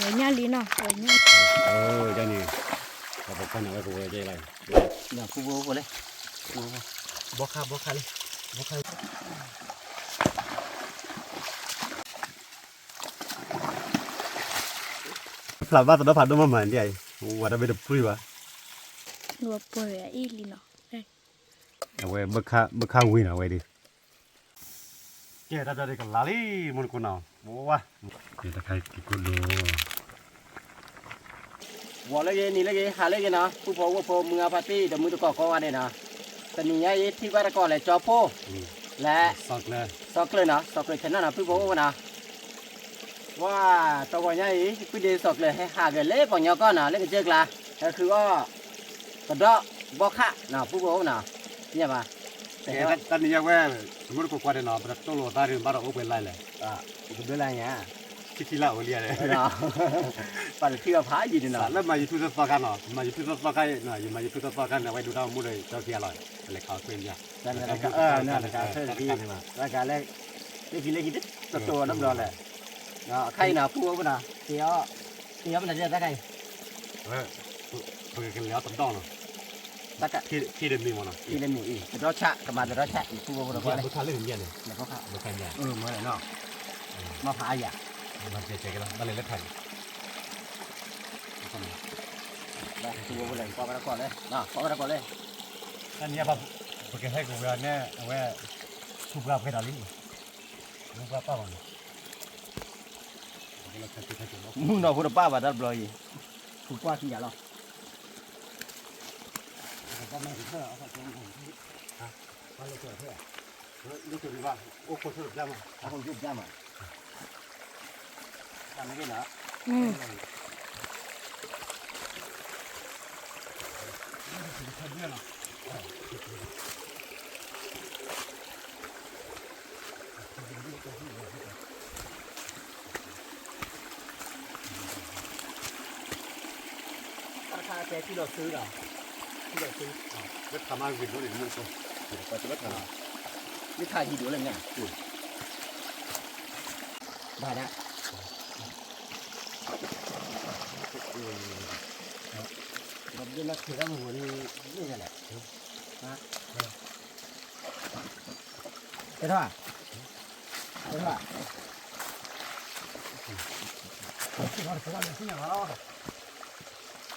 rồi nha lý nào rồi nha cho này có một con nào cái của chơi này là khu vô của đây bó kha đi bó kha làm bao giờ nó phạt đâu mà đi ai và đã biết được free ba ngựa bơi à ít lý nào đây vậy bậc khá win à vậy đi kia ta đây cái lá đi muốn con nào wow kia ta khai cái con đồ vỏ lấy cái ní lấy cái hà lấy cái nào phụ phô mưa phát đi đầm mưa tụi cỏ này nèตอนนี้ไอ้ที่ว่าตะกอนเลยจอโพและซอกเลยนะซอกเลยแค่นั้นนะพี่บอกว่านะว่าตะกอนไอ้พี่เดซอกเลยให้หาเกล็ดปองยอก้อนนะเล่นกันเจอกละก็คือว่ากระดอกบ่อขะนะพี่บอกว่านะเนี่ยป่ะแต่ตอนนี้ยังว่าสมมติกูกวาดเนาะแต่ตัวโลตาเรื่องบ้านเราโอเปนไลน์เลยเป็นด้วยอะไรเงี้ยที่ละโอเลียเลยเนาะปัดที่ว่าพายยืนเนาะแล้วมาอยู่ทุกสกันเนาะมาอยู่ทุกสกันเนาะอยู่มาอยู่ทุกสกันเอาไว้ดูดาวมุ้ยเจ้าเกียร์ลอยเลยเขาเป็นยานั่นแหละนั่นแหละการเท่ที่รายการแรกเล็กนิดตัวน้ำร้อนเลยเนาะใครหนาพูดว่าน่ะเตี้ยมันจะได้ไงเพื่อกินแล้วต้มต้องเนาะตะกะที่เดิมมีมั้งเนาะที่เดิมมีอีกรสชาติกับมาแต่รสชาติพูดว่าเราบุคคลเรื่องเย็นเลยแล้วก็ข้าวบุคคลเย็นเมื่อไหร่เนาะมาพายอ่ะมันเจ๊กันแล้วบ้านเลยเล็กไทยได้พูดว่าอะไรพอมาแล้วก่อนเลยเนาะพอมาแล้วก่อนเลยอันนี้แบบเพื่อให้กูเวลาเนี่ยเอาไว้ชุบลาบให้ดาลิ่งชุบลาบป้ามันมึงเราพูดป้าว่าดับเลยถูกป้าขี้ยาหรอก็ไม่ถึงเท่าเอาไปตรงนู้นฮะมาเลยเถอะเถอะนี่จุดนี้ว่าโอ้คนสุดยอดมั้งคนสุดยอดมั้งทำไม่ได้เหรอราคาแกที่เราซื้อเหรอที่เราซื้อเวททำมาวินด้วยนี่ก็ก็จะเวททำนี่ขายกี่เดือนเลยเนี่ยได้นะแบบนี้นักถือว่าหัวนี่แหละนะเท่าไหร่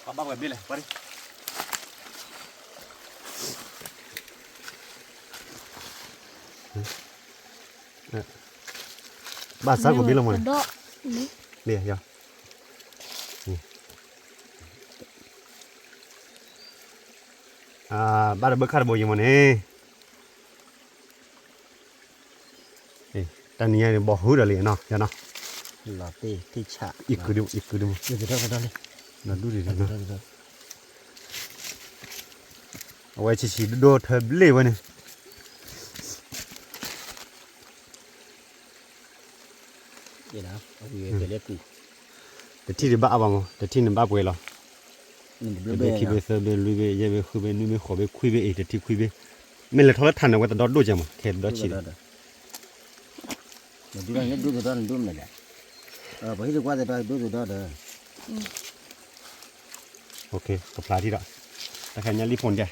ก็บ้าแบบนี้เลยไปดิบ้านซักกว่านี้ลงมาเดี๋ยวบ้านเบิกขาดบ่อยมันตอนนี้เนี่ยบ่หูเลยเนาะเนาะหล่อตีที่ฉะอีกคือเดียวนี่จะได้เลยนั่นดูดิเนาะเอาไว้ชี้ดูเธอเล่วะเนี่ยเดี๋ยวนะเอาไปเรียกกูแต่ที่บ้าบ้างมั้งแต่ที่นี่บ้าป่วยหรอเบคิเบเซเบลุยเบเยเบคุยเบนุ่มเบขอเบคุยเบแต่ที่คุยเบไม่เลยทอดทันนะว่าแต่ดอดดูจังมั้งแค่ดอดชีดูได้ดูตัวนั้นดูไม่ได้พอที่ดูว่าจะได้ดูตัวนั้นโอเคกับปลาที่ละแต่แค่นี้รีบพ้นจ้ะ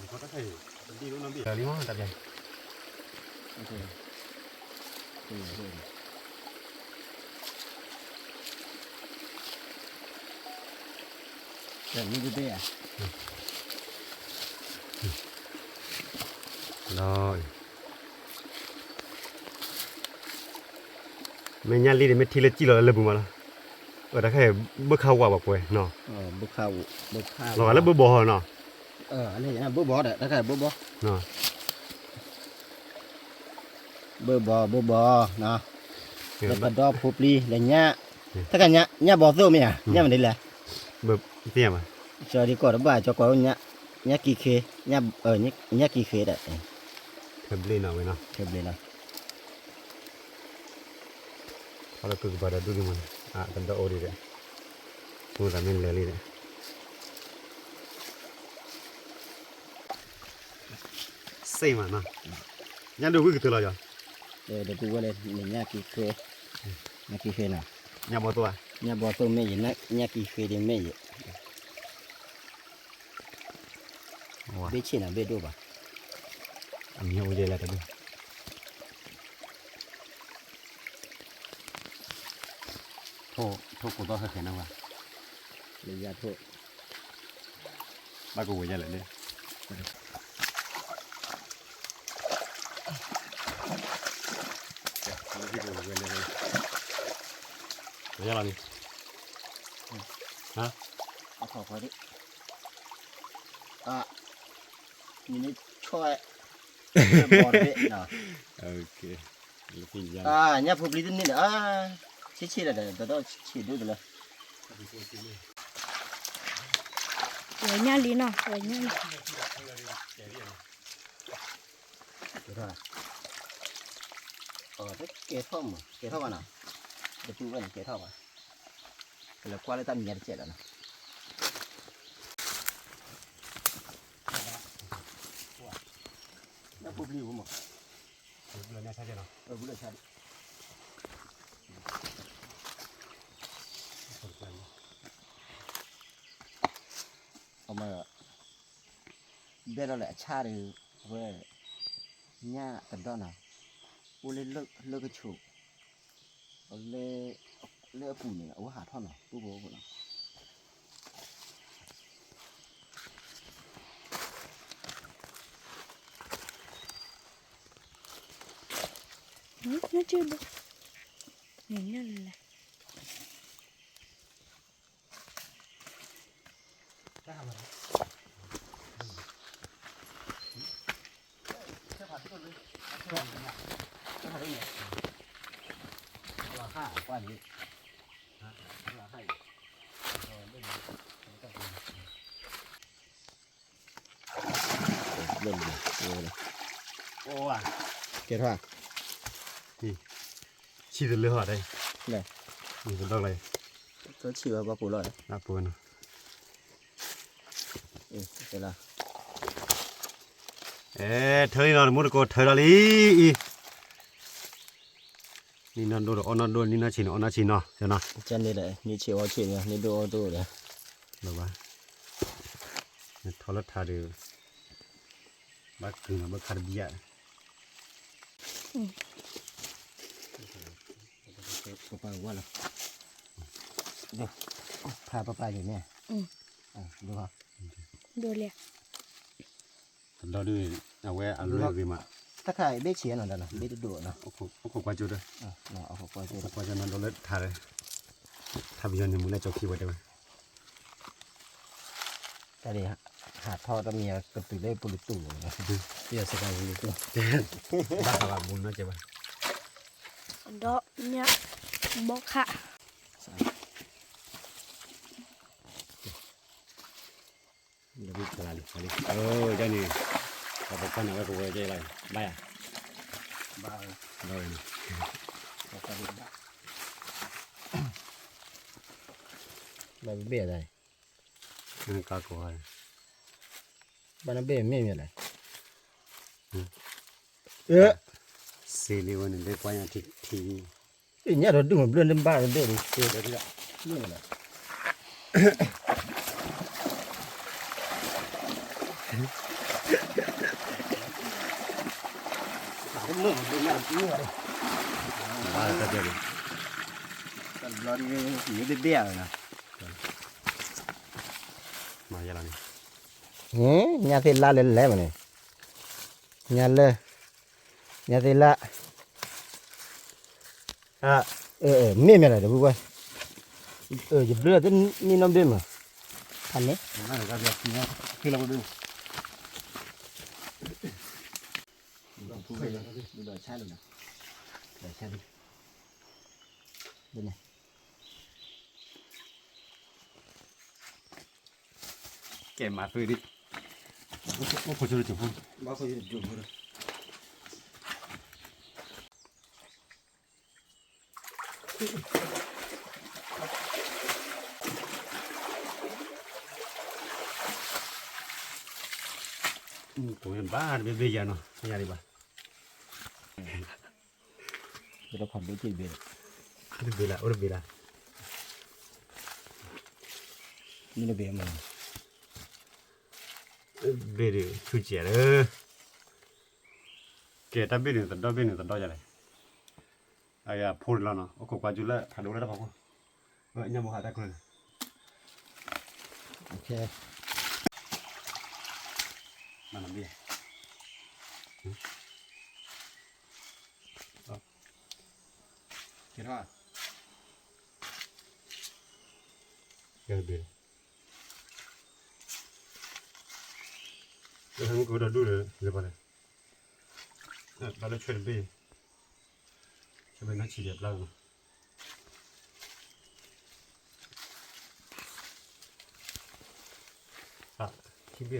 เขาต้องใส่ดีรู้น้ำบีรีบมั้งแต่ยังโอเคแต่นี่ดูได้อะrồi mình nhăn đi để mình thi lên chỉ là lebù mà ở đó cái bước khâu qua bọc quầy nọ bước khâu rồi là bước bò nọ anh này là bước bò đấy đó là bước bò nọ bước bò nọแล้วก็ดอกพุบลีอะไรเงี้ยถ้ากันเนี้ยบอโซ่ไหมอ่ะเนี้ยมันได้แหละbước tiêm à cho điก่อนบ่ายchoก่อนเนี้ยกี่เคเนี้ยเนี้ยกี่เคได้เทมเลยนะเว้ยนะเทมเลยนะเขาเลยคือบ่ได้ดูดิมันกันดอโอดีเลยมูรามินเลยเลยเซ่มานะยันดูวิ่งตัวละจ้ะ เดี๋ยวกูว่าเลยเนี่ยกี่เคยเนี่ยกี่เคยน่ะ nhà bao tuổi เนี่ยบอกตัวไม่เห็นนะเนี่ยกี่เคยเดี๋ยวไม่เห็นเบี้ยชิน่ะเบี้ยดูป่ะ anh nhiều vậy là cái gì thô thô của tôi hơi khẽ nào à เลยยาโทษ ba cô về nhà lại đi về nhà làm gì hả เอาขอพอดินี่นี่ช่วยบอลเบี้ยน่ะ ok là phi raเนี่ยผมรีดนี่นะชี้ๆเลยเดี๋ยวชี้ดูเลย rồi nha lý nó rồi nha lý. เดี๋ยวถ้าเกท่อมเกท่อมอ่ะเดี๋ยวพูดว่าเกท่อมอ่ะแล้วกว่าเลยตั้งมีอะไรเจ็ดแล้วนะแล้วพูดรีบมั้ง vừa nhà sao chứ nào พูดเลยใช่เอามาเบี้ยเราแหละชาหรือเว้ยเนี่ยกันด้านน่ะกูเลยเลิกกระชูเลยปุ่นเนี่ยเอาหาท่อนน่ะปุ๊บปุ๊บน่ะ nó chưa được nhìn nhận là ราคากว่านี้ราคาเล่นเลย ô à เกิดว่า chỉ được lừa ở đây เลย nhìn được đâu này ก็ชิวว่าปูลอย đã buồn เดี๋ยวละ ê thời nào muốn có thời là lý nhìn nó đồ nó đồ nhìn nó chỉ nó cho nó จันนี่แหละนี่เชียวเชียวนี่ดูดูเลย được ba thôi là thà được bác cưng là bác khát bia ป้าว่าละเดี๋ยวพาป้าอยู่เนี่ยดูครับ đồ lẹ đó đi à que à lưỡi gì mà ถ้าใครเบี้ยเชียร์หน่อยนะเบี้ยดูนะ không qua chỗ đây เนาะเอาเข้าไปดู không qua cho nó đồ lết thà đây thà bây giờ thì muốn lại cho khi vào đây แต่เดี๋ยวหาท่อตะเมียกระตือได้ปุริตู่นะเดี๋ยวสกายปุริตู่ bác là muốn nó chơi vậy đó nha bóc hạ เดี๋ยววิ่งอะไร cái này có một con nào cái của chơi này bay à บ้า rồi เอาไปดูบ้าบ้าเบี้ยอะไร cái cá của này บ้านเบี้ยไม่มีอะไรxì liu này để qua nhà thì เนี่ยเราดูเหมือนเรื่องบ้านเบี้ยดิเดี๋ยวเรื่องอะไรเรื่องเรื่องอะไร ba là cái gì เราดีนี่เบี้ยเลยนะ mà giờ là này nhà thì la lên lẽ mà này nhà thì la mẹ mẹ này được không giúp đỡ tên ni năm đêm mà thành đấy nó là cái gì nhá khi là một đêm đợi cha được nè đợi cha đi bên này kèm mà tôi đi nó có cho được chụp không bao nhiêu chụp rồi tụi em ba bây giờ nó nhà đi ba เราผ่อนด้วยจีเบล Ora bela, ora bela. นี่เราเบลมัน Bere chu che re. Ke ta bere ta do ja le. Aya phol la na. O ko kwa ju la tha do la da ba ko. Ba nya mo ha ta ko. โอเค Ma na bi. Ke ra Ke bere. Hang ko da du le ba le. Ba le chwe be. Chwe be na chi de bla ko. Ah, chi be.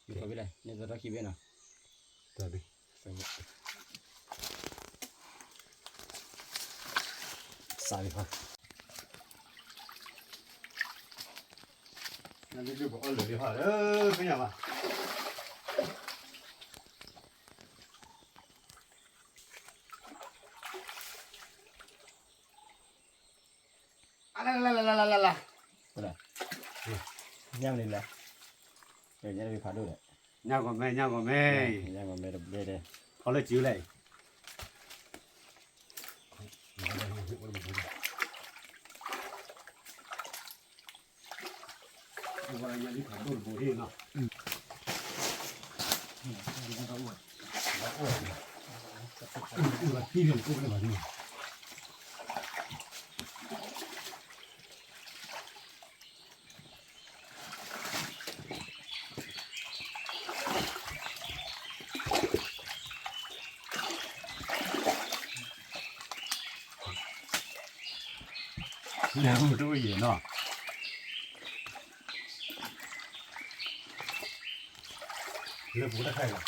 มีตัวไปเลยเนี่ยตัวขี้เบลนะ Ta be. Sa bi ha. Na bi ju ko ol le ha. Pe nya ma. Ala ตัวไหนย่างเลยแหละเดี๋ยวจะได้ไปพาดูเลย Nya ko me. ย่างมันไม่ได้เบลเลย Ho le chiu le. Ora nya ni ka do bo he na. Ora ti bien ko le ba ni. 两个都有呢。这不太开了。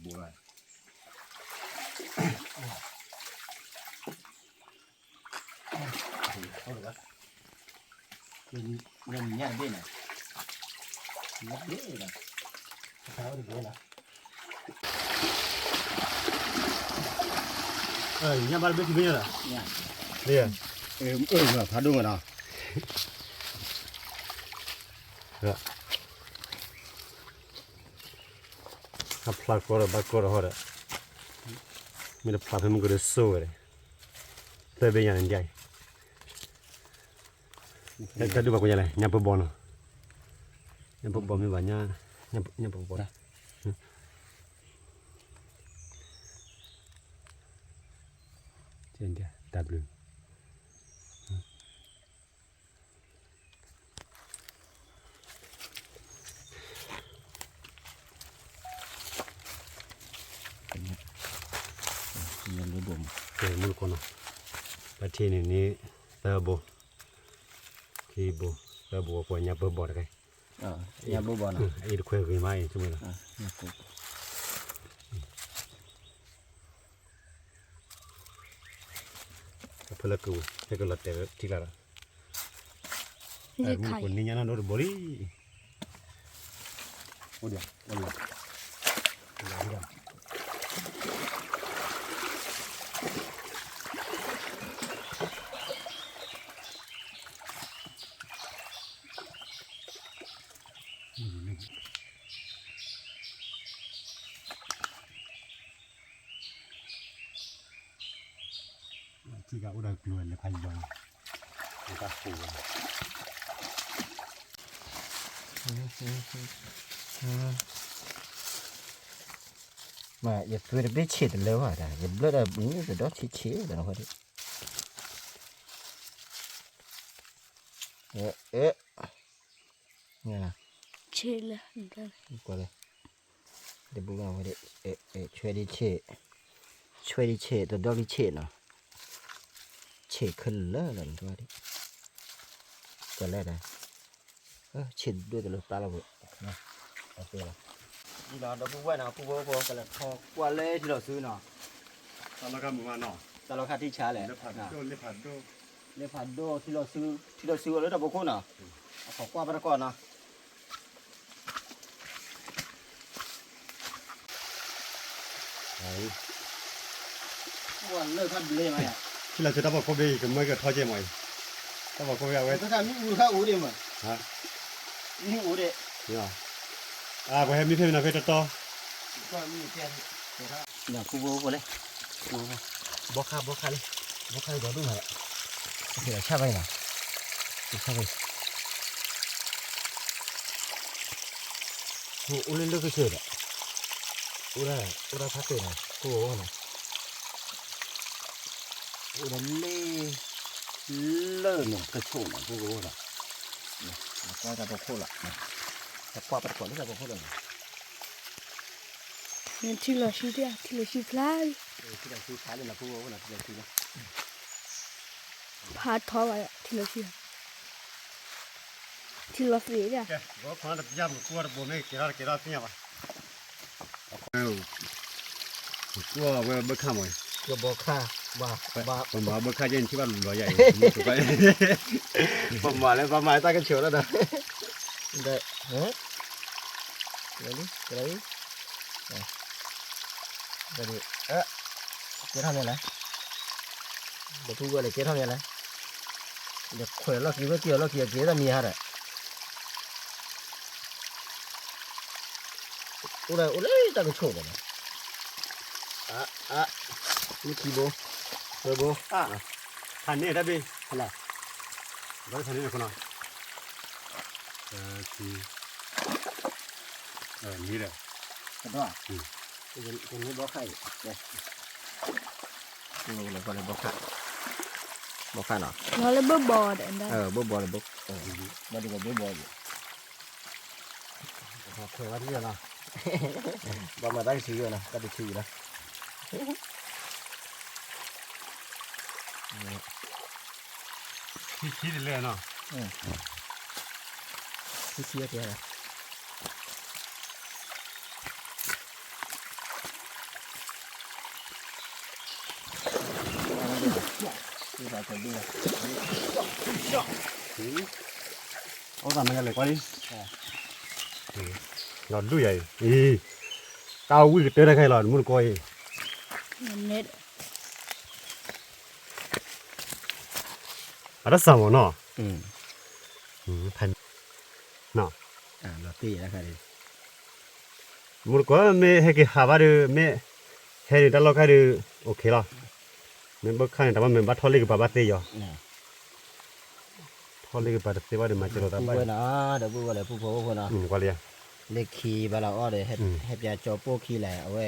不来。好了吧？那你念对呢？你对了，还有对了。你家把这别去别了。念。对呀。个爬动个呢？是。他 plug 过了，把过了好了。没得 plug 他们给他收了。再别让人家。Tadi baku jalan, nyampe bono. Nyampe bono banyak, nyampe bono. Jadi dia W. Ini bom. Ini kono. Pati ini turbo. Ibu, saya bawa punya bobor kan? Ya bobor na. Ini kue kue mai cuma lah. Apa laku? Saya kalau teh tiga lah. Mungkin ni nyana nor bori. Udah, udah. Udah. Jika udah keluar lepas jam, kita pulang. Mà giờ tôi đã biết chết được lâu rồi đã, giờ bữa đó bún rồi đó chết chết rồi thôi đấy. Nghe nào. Chết là Qua đây. Để bún vào đây, chơi đi chết, tôi đó đi chết nào. Chết khẩn lỡ lần thôi đi. Trở lại đây. Chết đuôi từ lúc ta là vậy. Nè, ok rồi. Đi nào, đó bún quay nào, bún cái là kho qua lê thì đó xứ nào. ตอนเราก็มาเนาะ ตลอดค่าที่ช้าแหละ เลผัดโดเลผัดโด เลผัดโดที่เราซื้อแล้วเราบอกคนเนาะขอกว่าไปก่อนเนาะ ไอ้ วันเลิกพัดเลยมาเนี่ย ที่เราจะต้องบอกเขาไปกับมือกับทอเจมอยต้องบอกเขาไปเอาไว้ แต่ถ้ามีอู่ข้าอู่เดียวมั้ง ฮะ มีอู่เดียว เนี่ยไปให้มีเพื่อนนะเพื่อนต่อ ก็มีแค่เนี่ยกูโว้เลยกูบอกข้าเลยบอกข้าก็ดูเหรอโอเคเราชอบไปนะชอบไปอู่เล่นเลิกเฉยเลยอู่ได้พักเตะนะกูโว้นะอู่ได้เล่หนุ่มกระโชกนะกูโว้นะก็จะบอกโคละจะกว่าไปก่อนที่จะบอกโคละ เนี่ยที่เราชิดอ่ะที่เราชิดพลาย ที่เราซื้อขายเลยนะกูโว้นะที่เราซื้อนะ พาดท้อไว้ที่เราชิดที่เราเสียอ่ะ แกบอกคนละยามกูว่าบ่แม่เกล้าสิเนี่ยป่ะกูว่าเว้ยบ่ข้ามอย ก็บอกข้าว่า ผมว่าบ่ข้าเย็นที่ว่าหล่อใหญ่ถูกไป ผมมาแล้วประมาณตั้งกันเฉียวแล้วนะได้เฮ้ยอะไรนี่อะไรนี่เอ๊ะเกี่ยวทำยังไงเดี๋ยวพูดอะไรเกี่ยวทำยังไงเดี๋ยวขวดเราเกี่ยวแต่มีฮะเด้อุไรตั้งกันโชว์เลยนี่คีโบโบ ทันนี่ได้บิ อะไร ได้ทันนี่คนน่ะคือนี่แหละ กันด้วยคนนี้บอกใครเนี่ยนี่เราก็เลยบอกใครเนาะ เราเลยบอดอันนั้น บบอลบุกมาดูกับบบอลอยู่ขอบคุณว่าที่นะบอลมาได้ชื่อนะก็ได้ชื่อนะ ที่คิดเลยเนาะ ที่เชียร์แกนะดูสายเกิดด้วยเอาทำยังไงเลยกว่านี้หลอดด้วยเก้าวิ่งเตะได้ใครหลอดมุนก้อย เน็ต อะไรสั่งวะเนาะพันเนาะ เราตีนะครับดิ มุนก้อยไม่ให้กี่หาบาร์ไม่ให้ตลอดแค่ดูโอเคละไม่บักขันแต่ว่าไม่บัดทอลิกบ้าเตียทอลิกบ้าเตียว่าเดี๋ยวมาเจอเราได้ ผู้เพื่อนนะเดี๋ยวผู้อะไรผู้พ่อผู้นะ กว่าเลย เลขคีบาลาอ้อเดี๋ยวให้ยาจอโป้คีแหละเอาไว้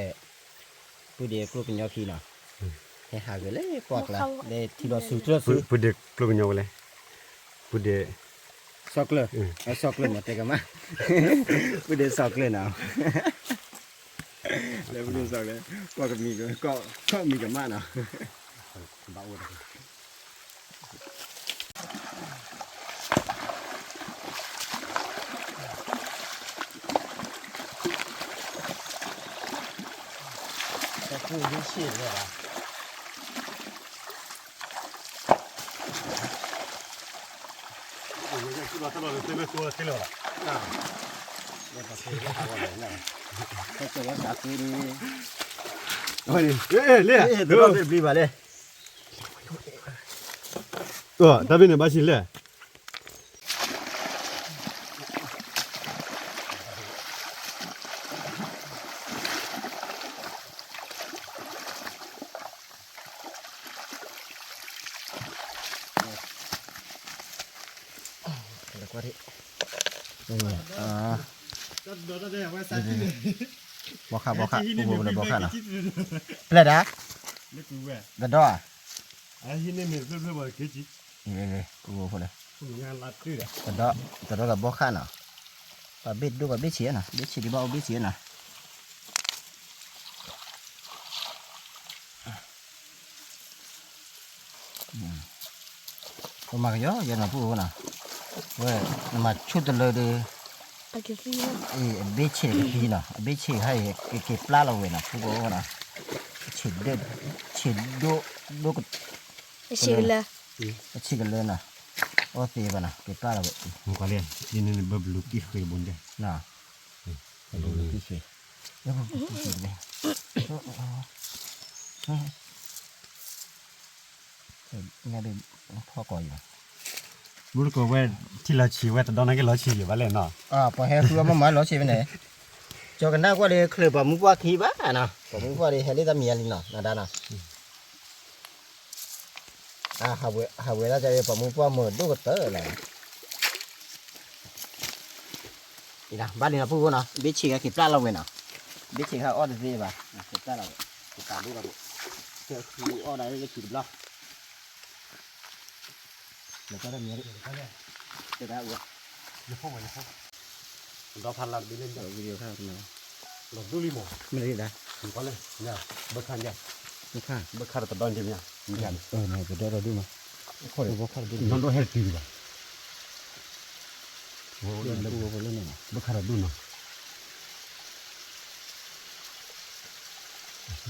ผู้เดียกลูกเป็นยอคีเนาะให้หากันเลยกวักละเดี๋ยวที่เราซื้อ พูดเด็กลูกเงาเลยพูดเด็ก ซอกเลยเอาซอกเลยมาเตะกันมาผู้เดียซอกเลยนะแล้วผู้เดียซอกเลยก็มีก็มีกันมากเนาะ บ้าเลย แต่ผู้ยิ่งชีดเลยล่ะ คิดว่าตลอดเลยไม่กลัวที่เลย เดี๋ยวซื้อแล้วหาอะไรเนี่ยถ้าเกิดว่าสาคูดี เฮ้ยเลี้ย เดี๋ยวเราไปรีบมาเลย ดาบินเนี่ยบ้าชินเลย แล้วก็ที่นี่บอกข้าผู้เลยบอกข้าเนาะเปล่านะเดี๋ยวอ่ะ ฮินเนี่ยมันเพื่อบอกกี่จี นี่กูพูดเลย งานลัดตื้อ เดี๋ยวกับบอกข้าเนาะปะเบ็ดดูปะเบ็ดเสียนะเบ็ดเสียดีบ่เอาเบ็ดเสียนะก็มาเยอะยันมาพูดนะเว้ยมาชุดเลยดิ ตะเกียบที่ เบ็ดเสียกี่นะเบ็ดเสียให้เก็บปลาเราเว้ยนะพูดนะเ ฉีดเด็ดฉีดดูก็ ชื่อเลย ฉีดกันเลยนะโอ้ตีป่ะนะเก็บปลาเรา มันก็เลยยินดีแบบลูกที่เคยบนได้ น่ะดูที่ฉีดแล้วมันฉีดเลยเนี่ยเป็นพ่อก่อนอยู่ บุรุษก็ว่าที่เราชี้ว่าแต่ตอนนั้นก็เราชี้อยู่ว่าเลยเนาะ พอแห่คือมาเราฉีดไปไหนจอกันได้กว่าเลยเคยบอกมึงว่าขี้บ้านะบอกมึงว่าเลยเฮลิตามีอะไรเนาะนะด้านะหาเวลาจะบอกมึงว่าเหมือนดูกระเตออะไรอีนะบ้านนี้นะพูดว่านะบิชิกะขี้ปลาเราเว้ยนะบิชิกะอ้อดสิบ่ะขี้ปลาเราขี้ปลาดูกันดูเจอขี้อ้อได้ก็ขี้ปลาเดี๋ยวก็ได้เมียดิเดี๋ยวได้วัว อย่าพูดว่าอย่าพูดเราพันหลักดีเล่น เดี๋ยววิดีโอข้าวกันนะ หลบดูลิโม่ ไม่ได้ได้ มันก็เลยเนี่ยบักขันเนี่ย ไม่ข้า บักขันแต่ตอนเดียวเนี่ยมีกัน เนี่ยเดี๋ยวเราดูมาคนเดียวข้าวดู น้องต้องเฮลตีดีกว่าโอ้ เล่ ย นดูเล่นหน่อย บักขันดูเนาะ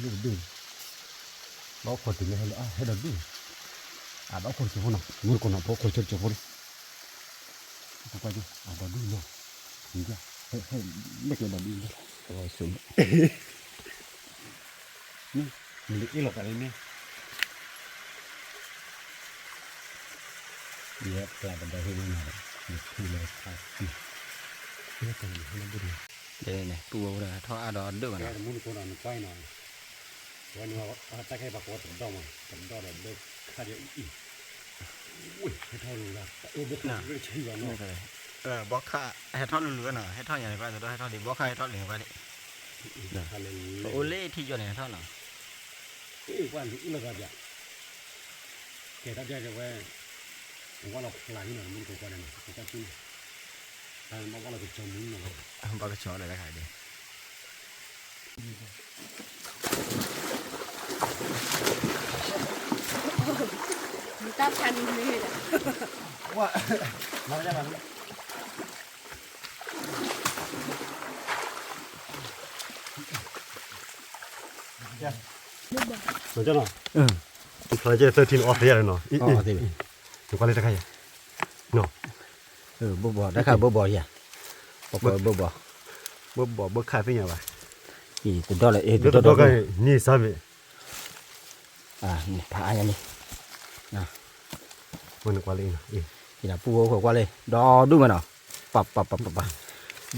ดูดูเราคนที่ไม่ให้ให้เราดูเราคนที่พูดเนาะมือคนเนาะพวกคนที่พูดพวกไปดูเราดูเนาะนี่จ้ะให้ไม่เกี่ยวกับดูเลย โอ้ยสูง นี่มันอีหลอกอะไรเนี่ยเดี๋ยวกลายเป็นได้ให้ดูหน่อยนี่คือเลยครับนี่เป็นให้เราดู เดี๋ยวนี่ปูเลยท่ออาดอนด้วย แก นะ มุนคนอ่ะมันใกล้หน่อยวันนี้ว่าตะไคร้ปากวัดถึงดอมันถึงดอเด็กข้าเดียวอีอุ้ยให้เท่ารู้ละเด็กน่ะไม่ใช่หรอกเนาะ บล็อกค่าให้ท่อเหลือๆหน่อยให้ท่อใหญ่ไปแต่ให้ท่อดีบล็อกค่าให้ท่อเหลือไปดิ ทะเล โอเล่ที่อยู่ในท่อหน่อย อีกวันอีกแล้วก็จะแกถ้าแกจะว่าว่าเราหลายหน่อยมันก็กว่านั้นก็จะกินแต่บอกว่าเราจะจมมุ้งเนาะ บล็อกกระชอเลยนะขายดิ มันตับพันนี่แหละ ว่าเราจะแบบ มันจะเนาะที่เขาจะ13 off เลยเนาะอีถูกกว่าเลยตะไคร้เนาะ บ่ได้ค่ะบ่อย่าบ่ ค่าเป็นยังไง อีตัวดอเลยตัวตัวก็นี่ซะเว้ย นี่พาอย่างนี้ มันกว่าเลยนะนี่นะปูกว่าเลยดอดูมันเนาะปับ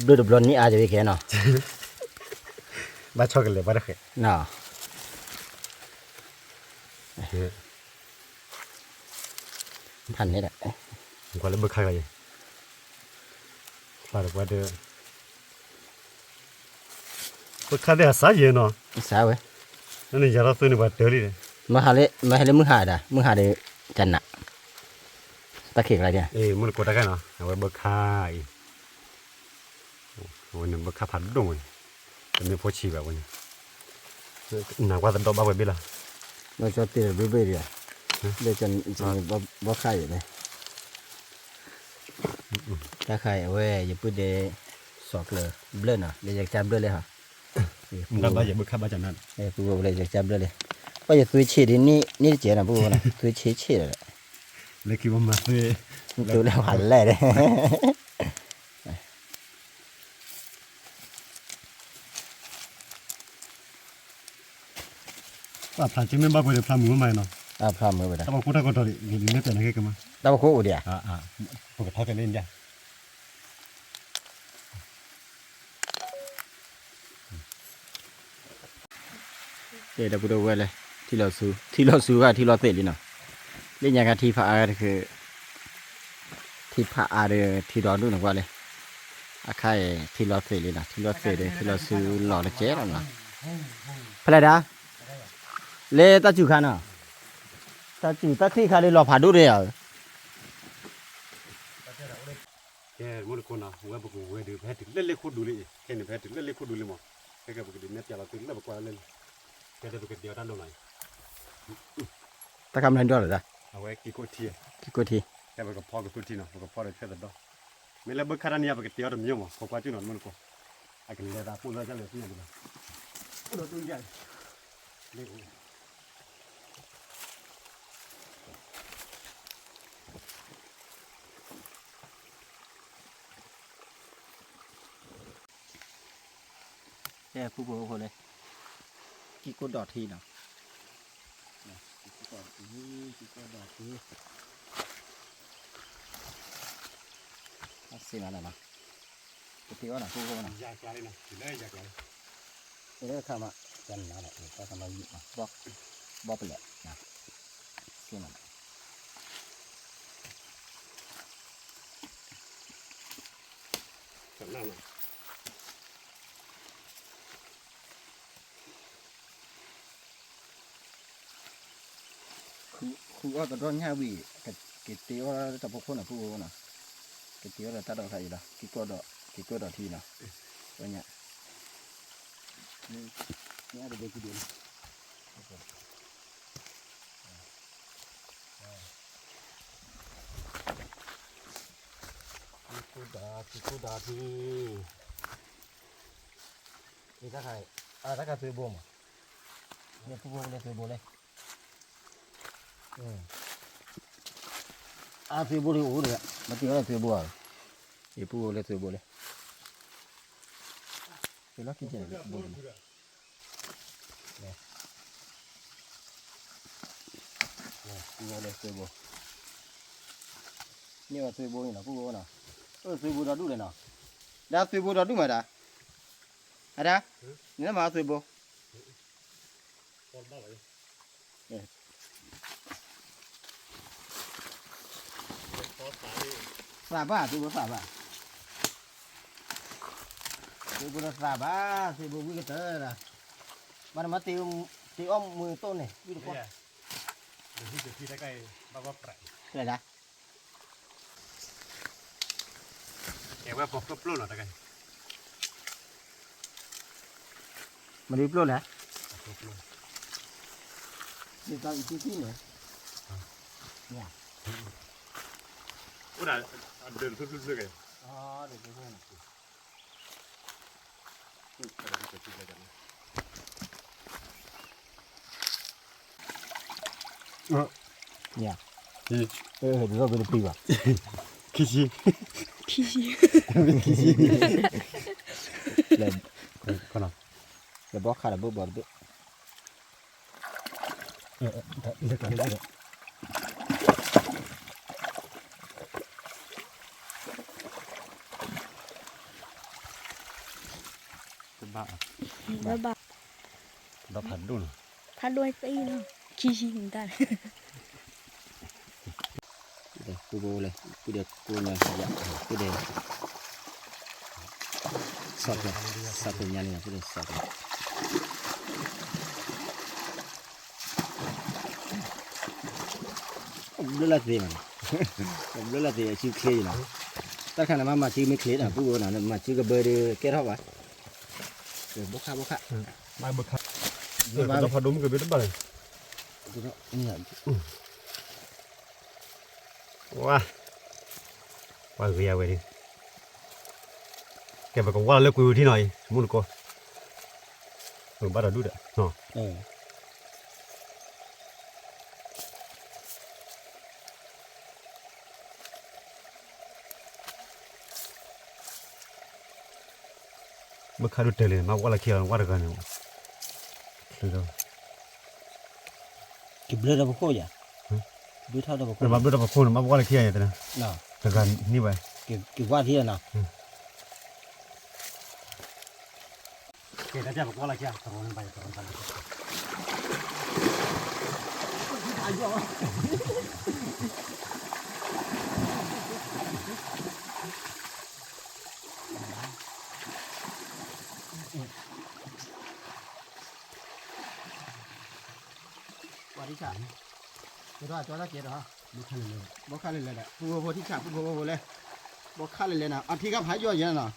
ดูดบลอนนี่อาจจะไปแค่เนาะ บ้าชอบกันเลยบ้าได้แค่ เนาะพันนี่แหละ กว่าเลยเบิกค่าอะไรปาดกว่าเด้อเบิกค่าได้สายเยอะเนาะ สาวเว้ย นั่นนี่ยาเราตัวนี้ว่าเดอรี่เลย มาหาเลยมึงหาได้จันน่ะตะเข็กอะไรเนี่ย มันกดได้กันเนาะเอาไว้เบิกค่าอีวันนี้เบิกค่าผัดดงวันแต่ไม่พอชีแบบวันนี้หนักกว่าตอนบ้าไปเบี้ยละ เราจะตีเรื่อยๆเลยเดี๋ยวจะบ่ไข่เลยถ้าไข่เว้ยอย่าพูดเดสอกเลยเบลอน่ะเดี๋ยวจะจับเบลอเลยฮะ เราบ้าอย่าเบิกค่าบ้าจันนั้น ปูเลยจะจับเบลอเลยก็จะตุยฉีดนี่เจ๋อนะปูนะตุยฉีดเลย เลยคิดว่ามาซื้อ ดูแล้วหันแหล่เลย ว่าพลันจะไม่บ้าไปเลยพลันมือใหม่เนาะ พร้อมมือไปแล้ว ถ้าบอกกูถ้าก็ตอนนี้นี่เนี่ยแต่ไหนกันมา ตาบคู่เดียว ปกติเขาจะเล่นจ้ะ เดี๋ยวปูดูไว้เลยที่เราซื้อว่าที่เราเตะดิเนาะเล่นอย่างกันที่พระอาคือที่พระอาเดที่รอดูหน่อยว่าเลยอาใครที่เราเตะเลยนะที่เราเตะเลยที่เราซื้อหล่อละเจ๊แล้วนะพระดาเลตาจูขันอ่ะตาจูตาที่ขาเลยหล่อผ่าดูเลยอ่ะ แกมันคนอ่ะหัวบุกหัวดูแพ้ถึงเล่นเล่นโคตรดูเลยแค่นี้แพ้ถึงเล่นเล่นโคตรดูเลยมั้งแค่กับบุกดินเนี่ยจะเราถึงแล้วบุกว่าเล่นแค่จะบุกเดียวด้านตรงไหน ตาคำนั้นด้วยเหรอจ๊ะ เอาไว้กี่โคตรที กี่กูที แค่บุกพ่อกับตัวทีเนาะบุกพ่อได้แค่แต่ดอกไม่แล้วบุกขนาดนี้บุกเดียวทำยังมั้งเขากว่าจุดนั้นมันก็ไอ้กันเลยตาพูดแล้วจะเลยที่ไหนดูโดนตัวใหญ่ เนี่ยผู้บัวคนเลยกี่กดดอททีเนาะสิมาแล้วนะที่ว่าน่ะผู้บัวน่ะ อยากอะไรนะสิเลยอยากอะไร เออข้ามาจันมาแล้วก็ทำมาหยิบมาบอกไปเลยนะสิมา แบบนั้นนะ คือว่าตอนนี้วีกิตีว่าจะพกคนอ่ะผู้น่ะกิตีว่าตัดดอกไทยละกิตัวดอกทีนะตัวเนี้ยนี่อะไรเด็กกี่เดือนกูดาที่นี่ถ้าใครถ้าใครซื้อบ่มเนี่ยผู้บ่มเลยซื้อบ่เลยซื้อบ่เลยโอ้เลยมาตีว่าซื้อบ่อีผู้เลยซื้อบ่เลยซื้อแล้วกี่เจ็ดบ่เนี่ยผู้บ่เลยซื้อบ่นี่ว่าซื้อบ่นี่นะผู้บ่นะซื้อบ่ได้ดูเลยนะได้ซื้อบ่ได้ดูมั้ยดาada ni nama apa ibu Saba tu saba ibu dah saba si ibu kita lah mana mati om mui tu ni ibu kau ที่จะที่ได้ใกล้บ้านว่าแปลก ni dah แกว่าพอปลุ้นหรอตะไก mandi pelun lah ni tahu itu sini ya udah ada terus lagi ada tu sini ya dia boleh pergi bah kisi lem kana le bok khala bo bor be le ba ba da phan dun tha đuôi cái nó chi người ta đây cô bô này cô được cô nhà dạ cô đề sọt từ nhà này cô đề sọt rất là gì mà rất là gì chưa clear gì nào tất cả là mà chưa mới clear là cô bô nào mà chưa có bơi đi kết hợp vậy rồi bốc khá mai bực khát rồi da phan đúng cái biết bao này wow wow ghê vậy đi cái mà còn qua lớp quý thế này muốn cô rồi bắt đầu đút đấy nó bực khát đút lên mà qua là kia qua được cái này được cái bữa đó có gì bữa thao đó có mà bữa đó phun mà qua là kia vậy thế nào được gần như vậy cái qua thế nào cái đó chắc qua là kia tao nên bay qua đi chạm cái đó cho nó kia đó bốc khăn lên đấy bốที่ chạm bố lên bốc khăn lên nào ăn thì gặp hái vô vậy nào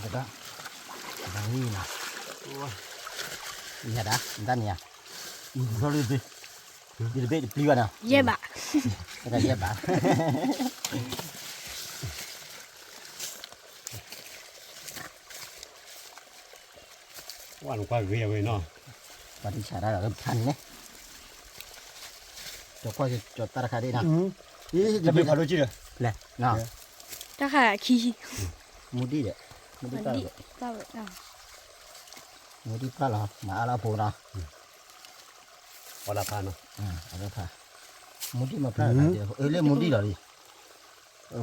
kita ini nah iya dah entar nih ya sorry sih đi được biết đi vào nào ရဲပါ cái này dẹp bạn ว่าลงไปเวียเว้ยเนาะ và đi xả ra là âm thanh nhé cho qua cho ta ra đi nào จะไปพาดูจีเลย này nào တခါခီ mua đi đấy mua မ đi ta ဒီ rồi တော့နော် mua đi ta là mà là phù nào วลาพาเนาะ ở đây thà mua đi mà ta là lên mua đi rồi đi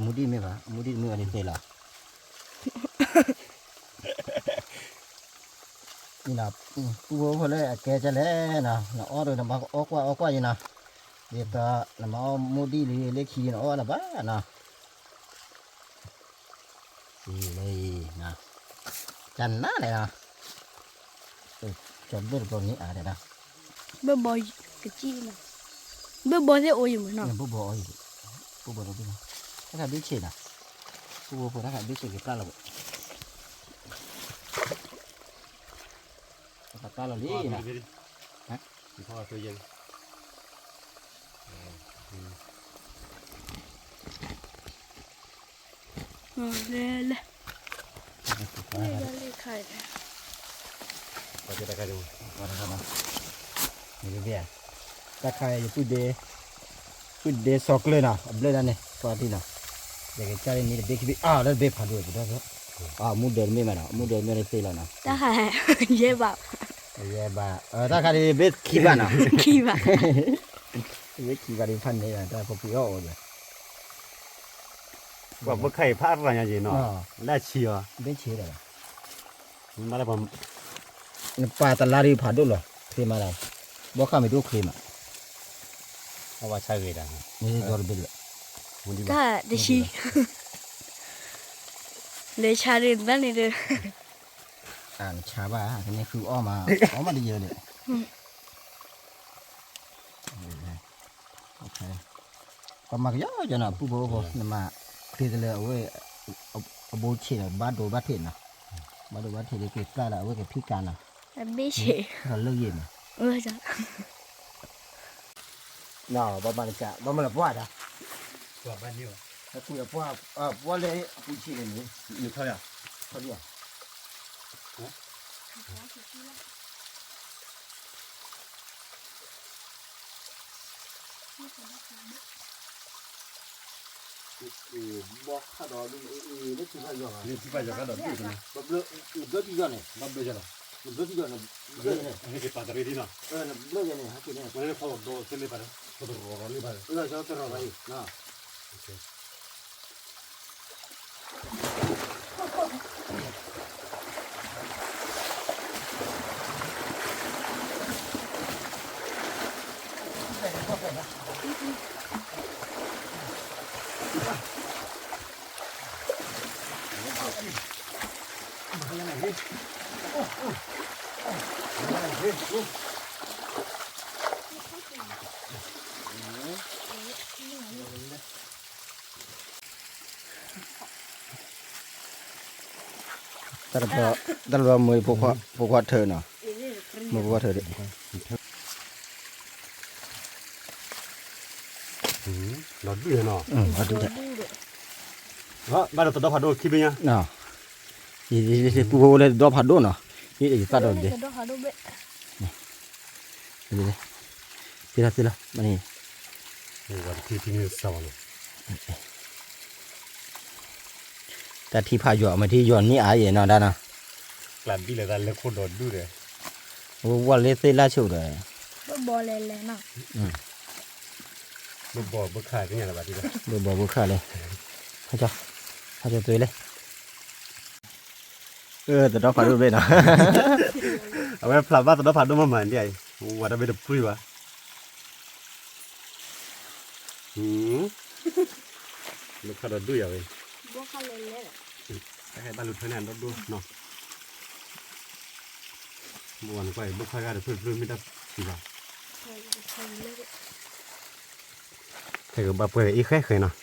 mua đi mới phải mua đi mới đi đây là như là cô hồi lấy kè cho lấy nào nó ở rồi nó mà ở qua như nào để ta là mà mua đi lấy khi nó ở là bá nào đây nào chăn ná này nào chọn bữa còn nhỉ à đây nào ဘဘကကြီးနော်ဘဘတဲ့အိုးရမနော် bố bò gì bố bò đâu biết nào cái là biết chuyện à bố bò nó là biết chuyện cái ta là bộ ta là lý nè พ่อตัวเย็น လဲလဲလဲခိုင်တယ် พอจะได้กันดู vào đây nào nhìn cái ta khai cứ để sọc lên nào lên đây này qua đi nào để cái chai này để cái à nó bếp phá được đó à mua đơn mấy mà nào mua đơn mấy này phê là nào တခါရဲပါ yeah bà ta khai đi bếp khí bà nào ခီပါ bếp khí bà đi phân này là ta có bị ổ rồi ว่าบ่เคยพลาดอะไรอย่างนี้เนาะและเชียร์ bếp chế rồi มาแล้วผม bà ta la đi phá được rồi khi mà này bố khai mới được khi mà เอาว่าใช่เลยนะ นี่ตัวเบล มันดี ကတရှိလေချာရင်တန်းနေတယ် อ่านชาบ้าอันนี้คืออ้อมาดีเยอะเลยโอเคประมาณเยอะจังนะผู้บ่นี่มาคือเลยเอาไว้เอาโบเชนบ้านโดบ้านเทนนะบ้านโดบ้านเทนเก็บปลาละเอาไว้เก็บพิการนะ ဘေးချေ เราเลิกเย็น เออจ้ะ น่ะประมาณจะประมาณละว่าจ้ะ ตัวบ้านนี้วะ ถ้าคุยกับว่าเลยผู้ชี้เลยนี่ อยู่เท่าไหร่ เขาเรียก บ่ข้าดอนี่นี่คือข้าดอ นี่ที่ไปจากกันดอกที่ตรงนี้ บ่เลิกที่ยอเนี่ย บ้านเบจาระ เลิกที่ยอเนี่ยเลิกเนี่ย ให้เก็บปลาตะเรียนเนาะ เลิกเนี่ยฮะคือเนี่ย มันเลยพอโดนเส้นเลยไปแล้วพอโดนร้อนเลยไปแล้ว เลิกจะต้องอะไรนะ แต่เรามือพวกเธอเนาะมือพวกเธอดิ เราดูเนาะ เอาดูดิ ฮะบ้านเราตัวพาโดคิดเป็นยัง เนาะนี่พวกเลยดอผัดดูเนาะนี่จะตัดดอกดิ တော့ဟာတော့ပဲ นี่สิละมานี่ นี่ว่าที่ที่นี่สาวเนาะ แต่ที่พาหยอมาที่ย้อนนี่อาเย็นเนาะด้านน่ะ กลับดีเลยแต่เล็กคนโดนดูเลย ว่าเลยเตล่าชูเลย ဘဘလဲလဲနော် บ่บอกบ่ขายกันอย่างไรบ้างทีเดียว บ่บ่ค่าเลยเขาจะตัวเลยแต่ดอกผัดดูเว้ยเนาะ เอาไว้พลาดว่าตัวพาโดมาเหมือนเดียวว่าจะไปดับปุ้ยวะลูกค้าโดนดูอย่างไร ဘောခလဲလဲ ให้บ้านหลุดคะแนนรถดูเนาะเมื่อวานไปบุกเข้ากันเพื่อนไม่ได้สิบ่าแต่ก็บ่เปิดอีกแค่เคยเนาะ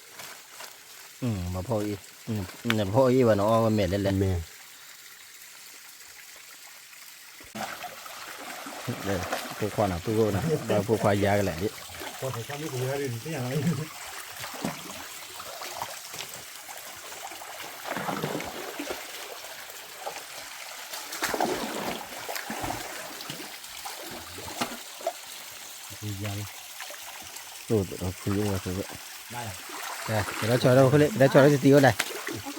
มาพ่ออีเนี่ยพ่ออีว่าเนาะก็แม่เล่น แม่ เลยพวกควาน่ะพวกนะพวกควายยากันแหละ พอใส่ข้าวนี่กูไม่ได้ดิที่อย่างไรดีใจโอ้เราคุยว่าสุดได้เดี๋ยวเราจอดเราเขาเลยเดี๋ยวจอดเราจะตีก็ได้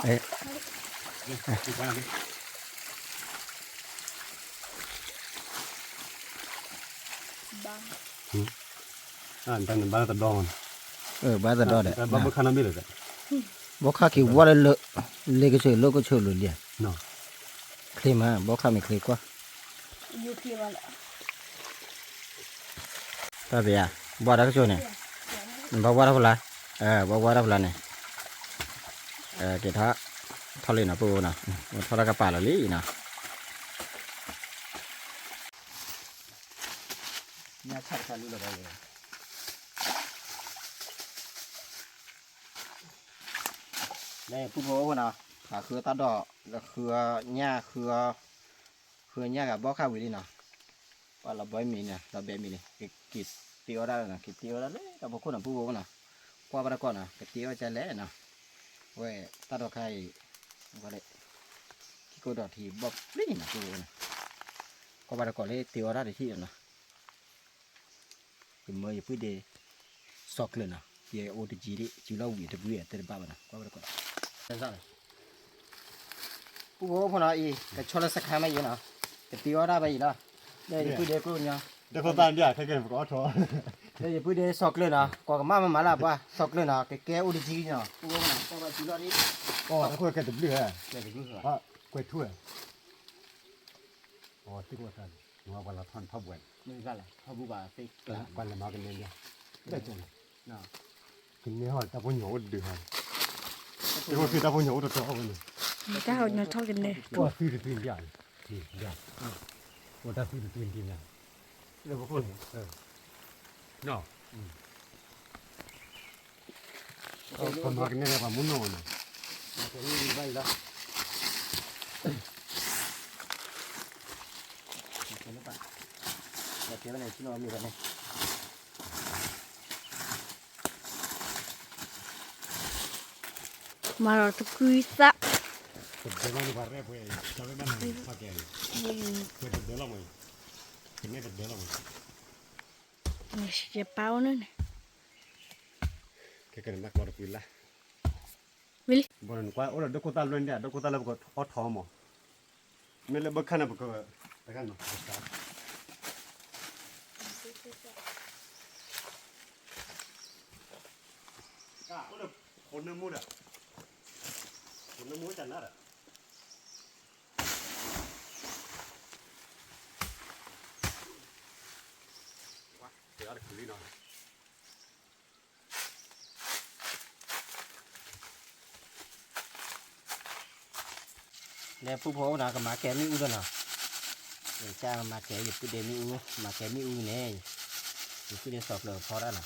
เอ้ยตั้งบ้านตะดอนบ้านตะดอนเด้บ้านบุคคลนั้นไม่เลยบุคคลที่ว่าเลยก็เชื่อโลกก็เชื่อเลยเนี่ยเนาะคลีมาบุคคลไม่คลีกว่าอยู่ที่ว่าแหละ ตาเบียบัวรักชูเนี่ยบัวรักพลาบัวรักพลาเนี่ยเกิดท่าทะเลนะปูนะทะเลกระป๋าละลี่นะเนี่ยชัดกันรู้เลยเนี่ยผู้บอกว่านะคือตาดอกแล้วคือหญ้าคือหญ้ากับบ่อข้าววิธีนะว่าเราบ่มีเนี่ยเราแบบมีเนี่ยกิดตีเอาได้นะกิดตีเอาได้เลยแต่พวกคนน่ะผู้บอกว่านะกว่าประกอบนะกิดตีเอาใจแล้วนะเว้ยตาดอกไข่ก็ได้ที่กูดอกที่บ่นี่นะผู้บอกนะกว่าประกอบเลยตีเอาได้ที่นะคือเมื่ออยู่พื้นเดสอกเลยนะเดี๋ยวโอทีจีดิจิโร่วิตบุยเตะบ้านะกว่าประกอบเป็นไงผู้บอกว่านะอีกชอลสักครั้งไม่ยังนะกิดตีเอาได้ไปอีกนะเดี๋ยวพื้นเดกูเนี่ยเดี๋ยวคนตามเดี๋ยวใครเกิดก็ท้อเดี๋ยวพื้นเดสอกเลยนะก็มาละป่ะสอกเลยนะแกโอทีจีเนี่ยผู้บอกนะก็ว่าจิโร่นี่ก็ถ้าคุยกันจะเบื่ออ่ะคุยทั่วอ๋อที่ว่ากันว่าวันละท่อนพับเวนนี่กันแหละพับบุบาสิกันละมากันเนี่ยได้จังนะกินเนี่ยฮะตาพุ่งเหนียวดื้อฮะที่ว่าคือตาพุ่งเหนียวตัวเอาไปเลย ถ้าเอาเนื้อทอดกันเลย ว่าซื้อตื่นเดียวนี่เดียวว่าถ้าซื้อตื่นกินเนี่ยเรื่องพวกคนเนาะคนมากันเนี่ยแบบมุ่งโน่นนะคนนี้ดีไปแล้วคนนี้ป่ะแต่เจ้าเนี่ยที่นอนมีกันเนี่ยมาเราตะกุยซะ เดี๋ยวเราไปเรียกไปจะไปบ้านพักแกเลยเดี๋ยวเราไปถึงไม่เดี๋ยวเราไปนี่เจ็บเป้านั่นแค่กันนักบอลกุยละวิลบอลกว่าโอ้เราดูโคตรล้วนเดียดูโคตรแล้วก็ฮอตทอมอ่ะไม่เลยบักขนาดก็ตะกันเนาะโอ้เราคนน้ำมูดอ่ะคนน้ำมูดจันน่ะว้าเดี๋ยวอะไรคุยหน่อยเนี่ยผู้พ่อนะก็มาแกมีอูด้วยนะเดี๋ยวจ้ามาแกอยู่พื้นเดมีอูมาแกมีอูเนี่ยอยู่พื้นเดสอบเลยพอแล้วนะ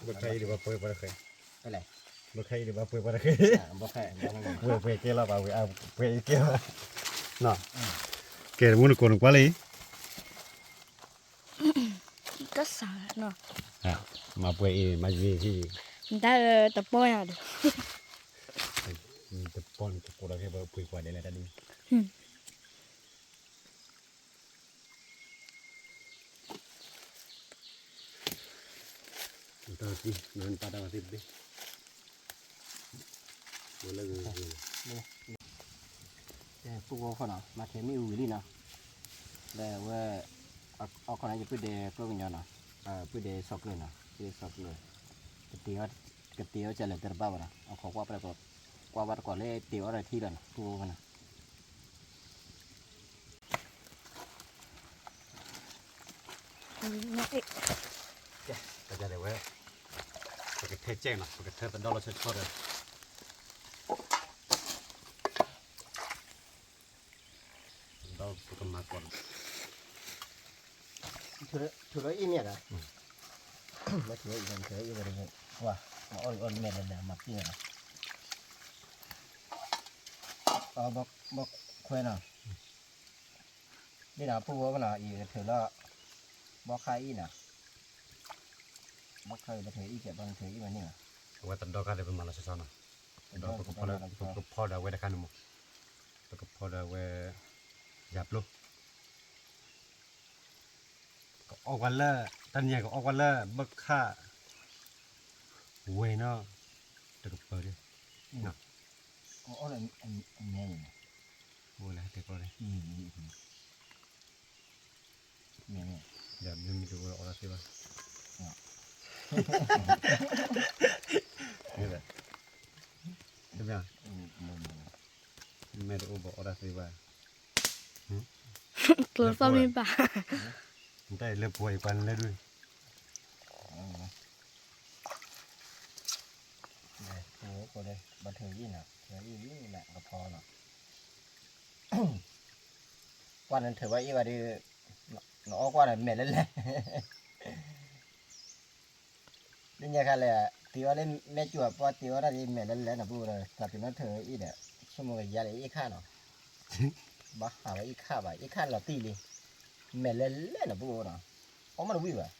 บักใครหรือว่าเปิดบักใครอะไรบักใครหรือว่าเปิดบักใครบ่แพ้บ่แพ้เปิดเกล้าป่าวเปิดเกล้าเนาะเกล้ามุนคนกว่าเลยก็สาเนาะมาเปิดมาจีที่ได้ตะปอยอ่ะดิตะปอนตะปอนแค่เปิดกว่าเดี๋ยวอะไรนี่ตอนที่นั่นpada waktu itu boleh gituเนี่ยผู้พ่อเขานะมาแกมีอูนี่นะแต่ว่าเอาคนไหนจะพื้นเดพวกนี้นะพื้นเดสอบเลยนะพื้นเดสอบเลยกตีเอาจะเลยเตะบ้านะเอาของว่าไปก่อนกว่าวัดก่อนเลยตีอะไรที่นั่นผู้พ่อนะเนาะเอ๊ะก็จะได้เว้ยปกติเจ๊งนะปกติเป็นดอลลาร์เฉยๆเลยดอลปกติมากกว่าถืออีเนี่ยนะมาถืออีกคนถืออีกคนนึงว่ามาอ้อนเมียนเลยมาที่นะบอกคุยนะนี่นะผู้ว่านะอีถือแล้วบอกใครอีนะ บักเคยบักเคยอีเจ็บบักเคยอีวันนี้ ว่าตัดดอกอะไรเป็นมาละสิซานะดอกก็พอแล้วก็พอได้เวลากันมั้งก็พอได้เวลหยับลูกก็ออกวันละตอนนี้ก็ออกวันละบักค่าเวเนาะแต่ก็เปิดดิเนาะ อ๋ออันนี้เนี่ย เวลาแต่ก็เลย เนี่ย อย่ามีตัวอะไรสิบ้างนี่แหละใช่ไหมไม่ได้อุบอะไรสิบ้าง ตัวซ้อมมีป่ะ ได้เลือกป่วยกันเลยด้วย โอ้ก็เลยบันเทิงยิ่งอ่ะเทิงยิ่งแหละก็พอเนาะวันนั้นถือว่าอีวันดีเนาะกว่านั้นแม่เล่นแหละเล่นยังไงเลยตีว่าเล่นแม่จวบพอตีว่าได้แม่เล่นแล้วนะพูดเลยแต่ถึงนั้นเธออีเนี่ยชั่วโมงยาเลยอีข้าเนาะบ้าหาว่าอีข้าบ่อีข้าเราตีเลยแม่เล่นแล้วนะพูดเนาะอ๋อมันวิ่งว่ะ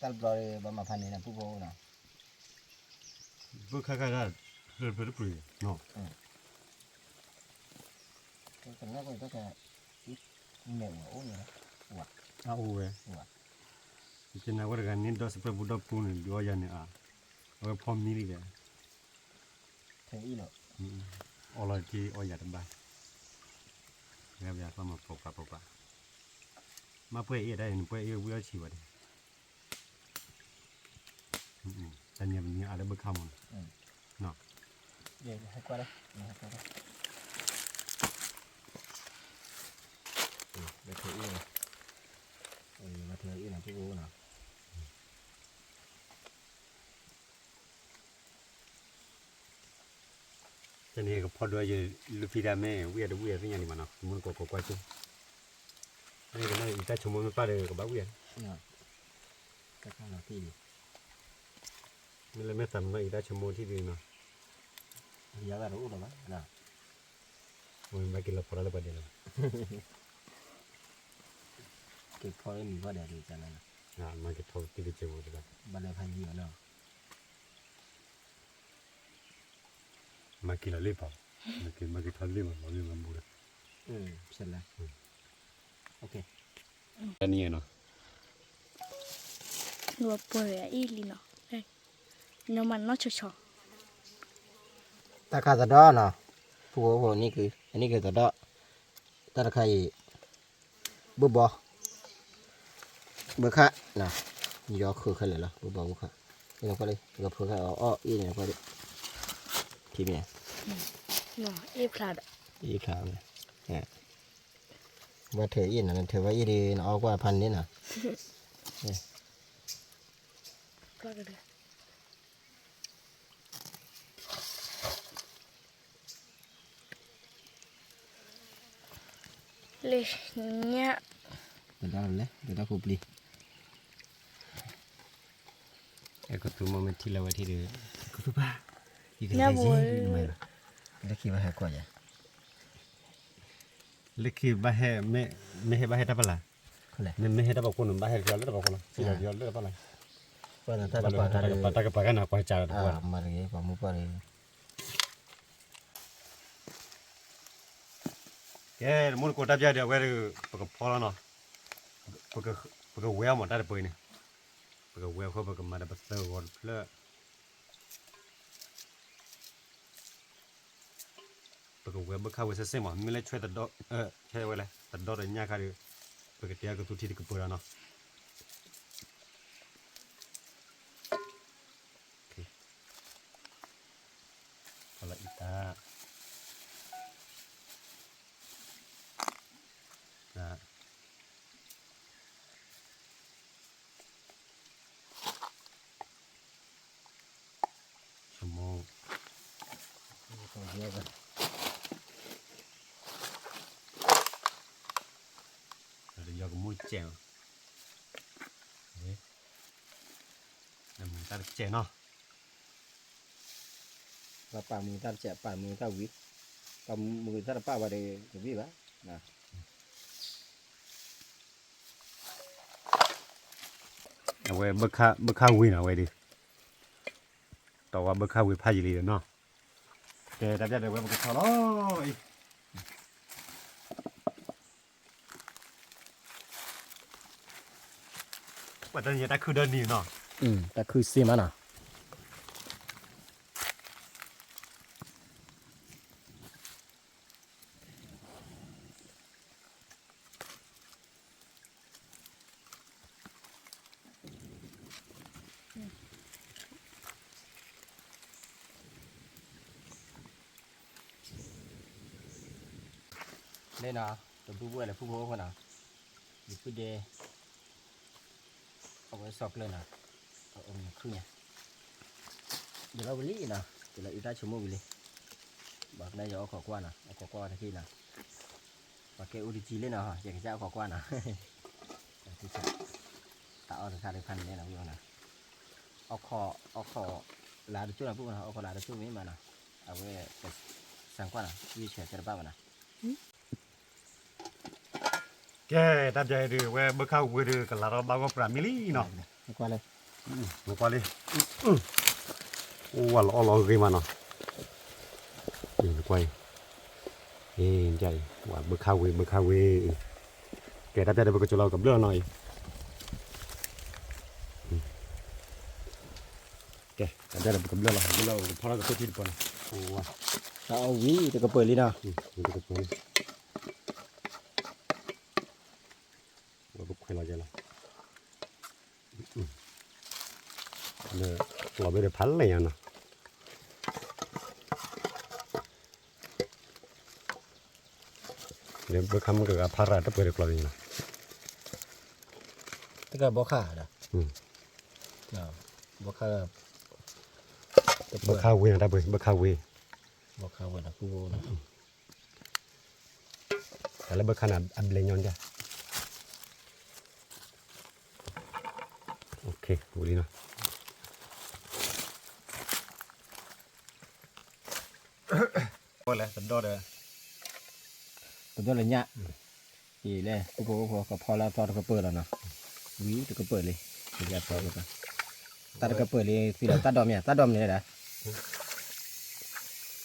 ตั้งแต่ประมาณพันนี้นะพูดเนาะ บุคคลได้เลือกเพื่อปุ๋ยเนาะ cái nó cũng có thể ít mềm ổ nữa đó อ้าวเว้ยจริงๆนะว่าการนี้ดอสเปรย์บุดาปูนดูอย่างนี้เอาพร้อมนี่เลย thế ít nữa อร่อยที่ออยาดบ้างแล้วอยากมาปกปะมาเพื่อเอได้เพื่อเอวิวชีวะดิแต่เนี่ยมันมีอะไรบ้างคำเนาะ về hai qua đây hai qua đây để thử ít này mà thử ít là cái gỗ nào จะนี่ก็พอด้วยลูฟี่ดาแม่เวียดที่ยังนี่มันเนาะมันก็กว่าจุอันนี้ก็น่าอีกแต่ชั่วโมงไม่ป้าเลยกับบ้าเวียด cái khác là gì มันเลยไม่ทำมาอีกแต่ชั่วโมงที่ดีเนาะ giá là đủ rồi đó nào มันมากินแล้วพอแล้วประเดี๋ยว cái phôi mình có để gì cho nên มันก็ทอดที่ดีเจ้าเลย ban đầu hành gì nữa มากินแล้วรีบเอามากินทอดรีบมันมันบูด xem này ok อันนี้เนาะ หนูป่วยอีลีเนาะน้ำมันน่าชอ ta khai từ đó nào phùนี่คืออันนี้คือtừ đó ta là khai bơ bò bơ khá nào gió khử khai lại là bơ bò bơ khá cái nó qua đây gặp khử khai ý này qua đây thì mẹ เนาะเอฟลาด ý khá này nèว่าเธอý làเธอว่าý đi nó quaพันนี้น่ะ ปลากันเลยเลยเนี่ย từ đó là từ đó cục đi ไอ้ก็ตัวมันที่เราไว้ที่เดือ cục thứ ba gì cái gì mày cái khi mà hai quả vậy เล็กคือบ้าแห่ไม่ให้บ้าแห่ได้ปะล่ะ không lẽ ไม่ให้ได้ปะคนบ้าแห่เดียวได้ปะคนสิเดียวได้ปะล่ะ qua là ta đã qua taตากระปากันนะไปจ่าทุกคน mà cái quả mua qua đây แกมุนกดดับยาเดียวไว้ปกพอแล้วเนาะปกเวลหมดได้เลยเนี่ยปกเวลเขาปกมาได้ปัสสาวะเพลอปกเวลบักข้าวเสียหมดไม่เลยช่วยตัดดอกใช่ไว้เลยตัดดอกอะไรเนี่ยครับปกติก็ทุกที่ที่กูเปิดแล้วเนาะพอละอีตาชั่วโมง còn nhiều rồi เดี๋ยวยกมือแจวนี่น้ำตาแจวเนาะ và bà mùi ta sẽ bà mùi ta vít bà mùi ta là bà vào đây cái gì vậy nè เอาไว้เบิกข้าววินเอาไว้ดิต่อว่าเบิกข้าววิพายลีเนาะแกดับยัดเอาไว้มันก็พอแล้วว่าตอนนี้ได้คือเดินนี่เนาะ แต่คือซีมันอ่ะเล่นนะตัวผู้อะไรผู้โบคนน่ะอยู่ผู้เดย์เอาไว้ซอกเลยนะเอาครึ่งเนี่ยเดี๋ยวเราไปรีนะเดี๋ยวเราอีกได้ชั่วโมงไปเลยบอกได้จะเอาขอกว่านะเอาขอกว่าทันทีนะบอกแกอุดิจีเลยนะฮะอยากจะเอาขอกว่านะที่จะตาเอาถึง5,000เนี่ยนะพี่นะเอาขอลาดจุดนะพวกมันเอาขอลาดจุดนี้มานะเอาไว้สั่งกว่านะวิเชียรจะได้บ้างนะแกดับใจดูเว้ยเบิกข้าววิดูกันแล้วเราบ้าก็ปรามิลี่เนาะ กว่าเลย มันก็เลยโอ้ว่าล้อกี่มันเนาะกวยใจว่าเบิกข้าววิแกดับใจได้เบิกจุฬากับเรื่องหน่อยแกดับใจได้เบิกกับเรื่องเราพอเราก็ตัวที่ดีกว่าโอ้ว่า เอาวิแต่ก็เปิดเลยนะ มันก็ตัวเราบุกให้เราใจละเนี่ยเราไม่ได้พันเลยอ่ะนะเดี๋ยวไปคำกับพาราตะเปิดกลอยนะ แต่ก็บ่ขาดอ่ะ บ่ขาด บะข้าวเวนะตะเปิดบะข้าวเว บ่ขาดว่านะผู้นะ แล้วบะขนาดอันเลยย้อนจ้ะโอเคดูดีเนาะว่าแล้วสันดอเด้อ ตัวเลยเนี่ยอีเลยผู้พอก็พอแล้วตอนก็เปิดแล้วนะวิแต่ก็เปิดเลยเดี๋ยวพอแล้วตัดก็เปิดเลยสิเราตัดดอมเนี่ยนะ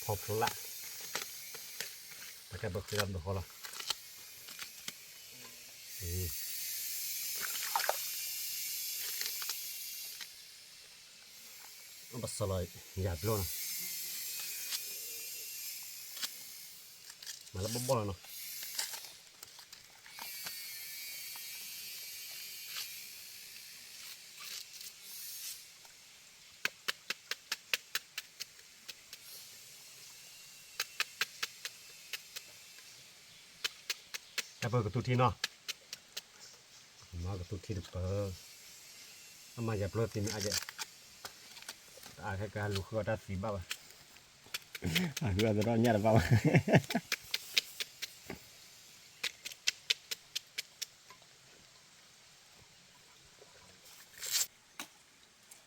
พอพอละแต่แค่บะคือดำตัวพอละมันบัสลอยหยาบล้วนมาแล้วบ่ๆเนาะแต่เปิดกับตุทีเนาะมากับตุทีเปิดเอามาหยาบล้วนทีนี้อาจจะอาจจะการลูกก็ได้สีบ้าป่ะ คือเราจะรอดเนี่ยหรือเปล่า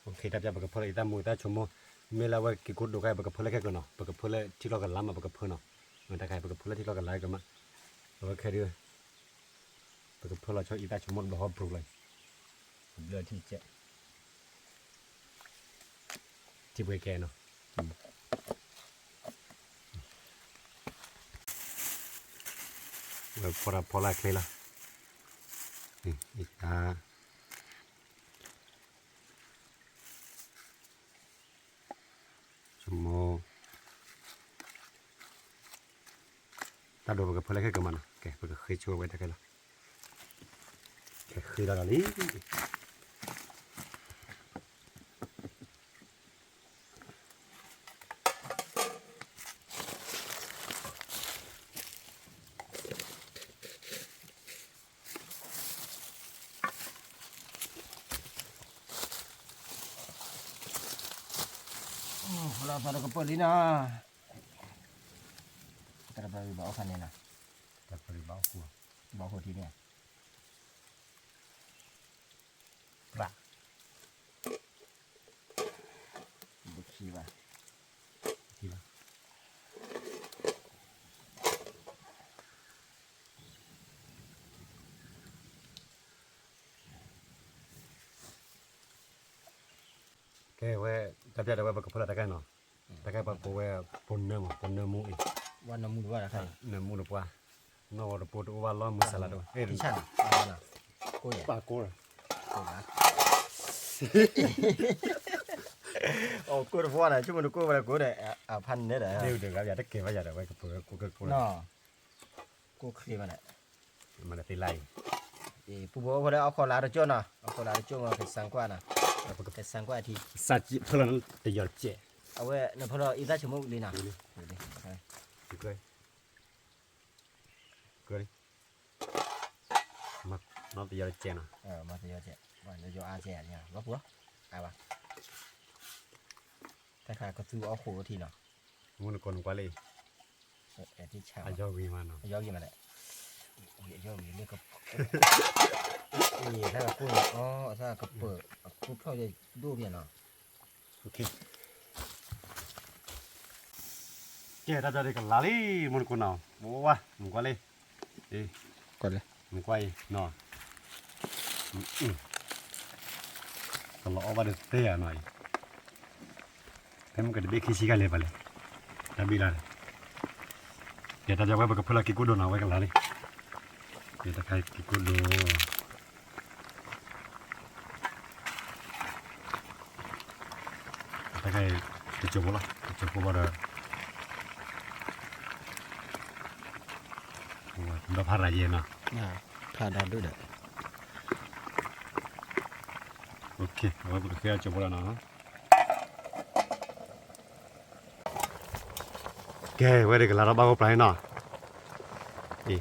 โอเคดับจับกับเพื่อนอีตามูตาชมโมเมื่อเราว่ากิกุดดูใครกับเพื่อนแค่กันเนาะกับเพื่อนที่เรากันล้ำมากับเพื่อนเนาะมันแต่ใครกับเพื่อนที่เรากันไล่กันมาเราแค่เดียวกับเพื่อนเราชอบอีตาชมโมแบบฮอบปลุกเลยเรือที่เจ๊ที่เบยแกเนาะพอละเคยละนี่อีตาชมโมตาโดนกับเพื่อนแค่กันมันแกเพื่อนเคยช่วยไว้แต่กันละแกเคยละนี่เราตอนก็เปิดเลยนะแต่เราไปบอกคันนี้นะ แต่ปริบ้าหัว บอกคนที่เนี่ย ปลา บุกขี้ว่ะ ที่ละ เว้ยจับใจได้เว้ยบักพลาตะกันเนาะตะกันบักเว้ยปนเนื้อหมูอีก วันน้ำมูดว่าอะไร เนื้อหมูหรือเปล่าเนาะว่าปวดว่าล้อมือสลัดด้วยเฮ้ย พี่ชันน่ะกูอย่า ปากกูเลย กูนะโอ้กูรู้ว่าอะไรชั่วโมงกูว่ากูได้พันเนี่ยแหละ เดี๋ยวครับอย่าตะเกียบว่าอย่าเดี๋ยวไว้กับกู เนาะกูเคลียร์มาแหละ มันจะตีไล่ ผู้บอกว่าเอาคนลาดจ้าน่ะเอาคนลาดจ้ามาเป็นสังกว่าน่ะเป็นสังกว่าที สัจจิพลันตีหยอดเจ๊ เอาไว้เนี่ยพอเราอีตาชั่วโมงลีน่ะ ดีเกยเกยมาน้องตีหยอดเจ๊นะ มาตีเจ๊มาเดี๋ยวอาเจ๊เนี่ยว่าปัวไอ้วะแต่ขาก็ซื้อเอาโคทีเนาะ มันคนกว่าเลย ที่ชา อายอวีมันเนาะ ยอกี่มาแหละยอกี่นี่ก็นี่ถ้ากับกูอ๋อถ้ากับเปิดกูเข้าใจดูเบียเนาะ โอเคเจ๊ถ้าจะได้กันลาลีมันคนเอาโอ้วะมันกว่าเลยเอ๊ะ ก่อนเลย มันกว่าเนาะตลอดว่าเดือดเตี้ยหน่อยแต่มันก็จะเบคิชิกันเลยไปเลยแต่บีลาเลยเดี๋ยวถ้าจะไว้บักพลากิกูโดนเอาไว้กันลาลีเดี๋ยวถ้าใครกิกูโดถ้าใครจะจบละจะจบว่าเราพาราเยนะ พาดาด้วยเด้อ โอเคเอาไว้บุกเขียจบแล้วนะแกไว้เด็กเราบ้าก็ปลายเนาะอี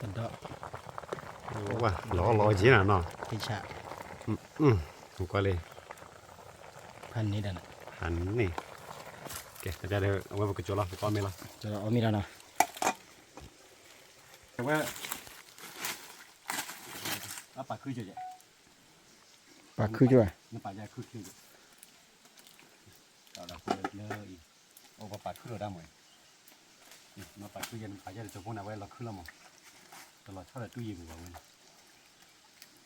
กันดอ ว่าล้อจีน่ะเนาะ ที่ชา ถูกกว่าเลย พันนี้ดัน อันนี้แกจะได้เอาไว้บุกจบแล้วก็ไม่ละ จะเอามีแล้วนะ แต่ว่าปากคือจะ ปากคือจ้ะ นี่ปากใหญ่คือเราเลยโอ้ก็ปากคือเราได้หมดนี่ปากคือยันปากใหญ่จะพูดเอาไว้เราคือเราหมดตลอดเท่าไหร่ตู้ยิงเราเนี่ย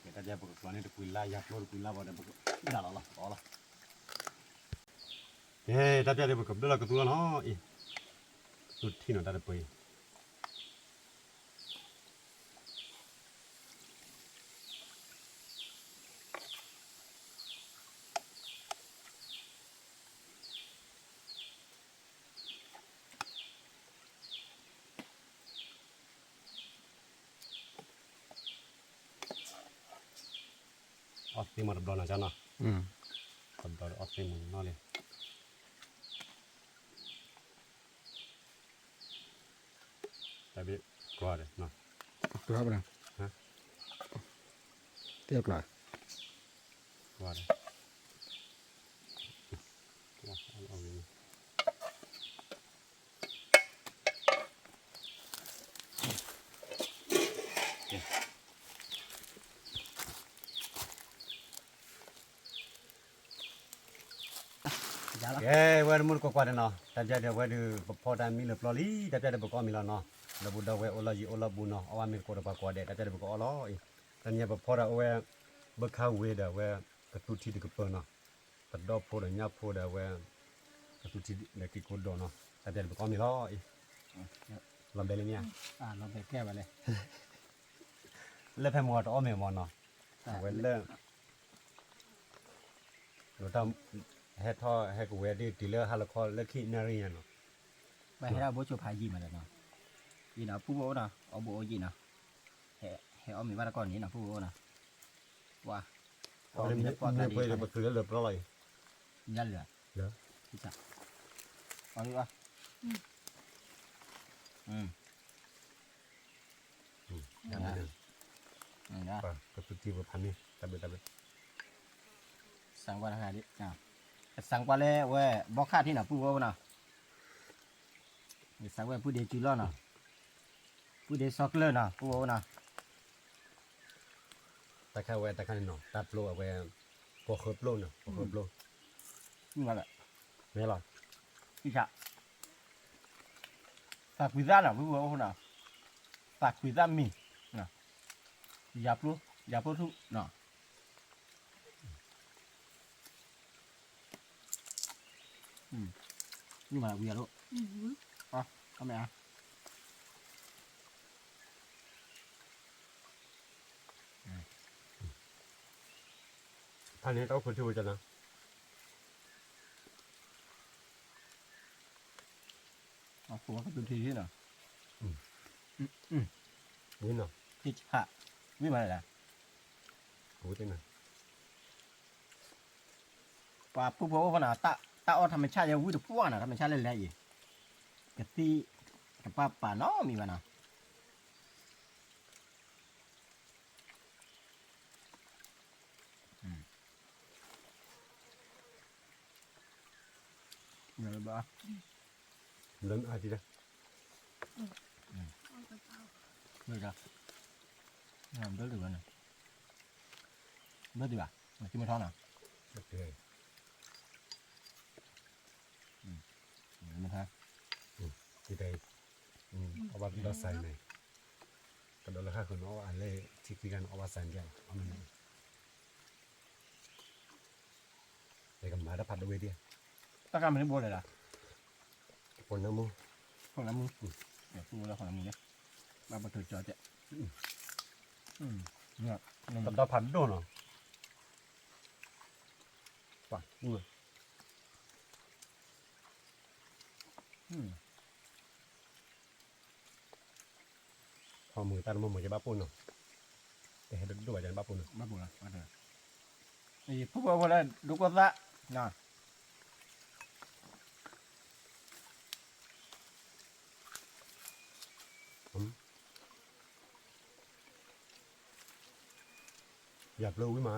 เดี๋ยวจะบอกว่านี่จะคุยไล่ยักษ์รถคุยไล่บ่ได้บอกไม่ได้หรอกอ๋อละเฮ้ยถ้าจะบอกกับเรื่องกับตัวเนาะอีสุดที่หนูได้ไปออสติมาดับดอนนะจ๊ะเนาะดับดอนออสติมันนั่นเลยแต่บีกลัวเลยเนาะ ตัวครับนะฮะเทียบหน่อย กลัวเลยเอาอย่างนี้เอ้ยวันมุดก็กว่าเนาะแต่จะเดี๋ยววันดูพอได้มีเลยปลอลี่แต่จะเดี๋ยวบอกมีแล้วเนาะเดี๋ยวบุดเอาไว้โอลาจีโอลาบุเนาะเอาไว้มีก็ได้ปากกว่าเด็ดแต่จะเดี๋ยวบอกอ๋อล้ออีแต่เนี่ยพอได้เอาไว้บักข้าวเวดเอาไว้กระตุ้นที่ดีกับเปิ้ลเนาะตัดดอกพอได้ยับพอได้เอาไว้กระตุ้นที่เด็กที่กดดอเนาะแต่จะเดี๋ยวบอกมีล้ออีลำเบลเนี่ย เราไปแก้ไปเลย เล่นแพมอดอ้อมเมมอนเนาะเว้นเล่นเราทำให้ท่อให้กูเวดีตีเลือฮาร์ลคอเลือขี้นารีเนาะ ไปให้เราโบชูพายีมาแล้วเนาะยีนะผู้โบนะเอาโบยีนะให้เอามีมาตะก่อนนี้นะผู้โบนะว่า เอาเนื้อไปเลยไปคือเลือดร้อย ยันเหลือ เหลือ ที่จับเอาดีวะนั่นเลย นะ ป่ะกระตุ้นที่ว่าพันนี่ตะเบ็ดตะเบ็ด สั่งว่าทางไหนดิสั่งว่าเลยเว้ยบอกค่าที่ไหนผู้โบนะสั่งว่าผู้เดียจูล้อนะผู้เดียซ็อกเลอร์นะผู้โบนะ ตะข้าวเวตะข้าวนี่เนาะตัดโลเอาไว้พอเคิร์ฟโลเนาะพอเคิร์ฟโล นี่มาแหละ ไม่หรอก ที่จะฝากวิซ่าหน่ะผู้โบนะฝากวิซ่ามีนะอย่าพลุทุกเนาะ นี่มาเวียลูก อืม ทำไมอ่ะ ท่านนี้ต้องคนที่ว่าจะนะ เอาหัวก็เป็นทีที่น่ะ นี่เนาะ ที่ฮะวิ่งมาเลยนะ โอ้ยนะ ป่าผู้บอกว่าน่ะตาอ้อธรรมชาติยังวิ่งตัวพวกน่ะธรรมชาติเล่นอะไรอีกกะตีกับป่าน้อมีวะน่ะเดี๋ยวบ้า เริ่มอาทิตย์ละ ไม่จ้ะงามเด้อหรือวะน่ะเด้อดีกว่ามากินไม่ท้องน่ะ โอเค ไม่ท้อง ที่ใดเอาว่าเราใส่ไหนกระโดดราคาคนเอาอะไรที่คุยกันเอาว่าใส่กันเอามันแต่กับมาได้ผัดด้วยเดีย ตะการมันได้บัวเลยล่ะ คนน้ำมู ของน้ำมึงเดี๋ยวพูดแล้วของน้ำมึงเนี่ยมาบันทึกจอเจ๊เนี่ย กับเราผัดด้วยเนาะป่ะนี่ พอมือตัดมือเหมือนจะบ้าปุ่นเนาะแต่ให้ดูว่าจะบ้าปุ่นเนาะ มาบัวมาเถอะไอ้ผู้บอกว่าอะไรดูก็ซะน่ะ อยากเลิกวิมา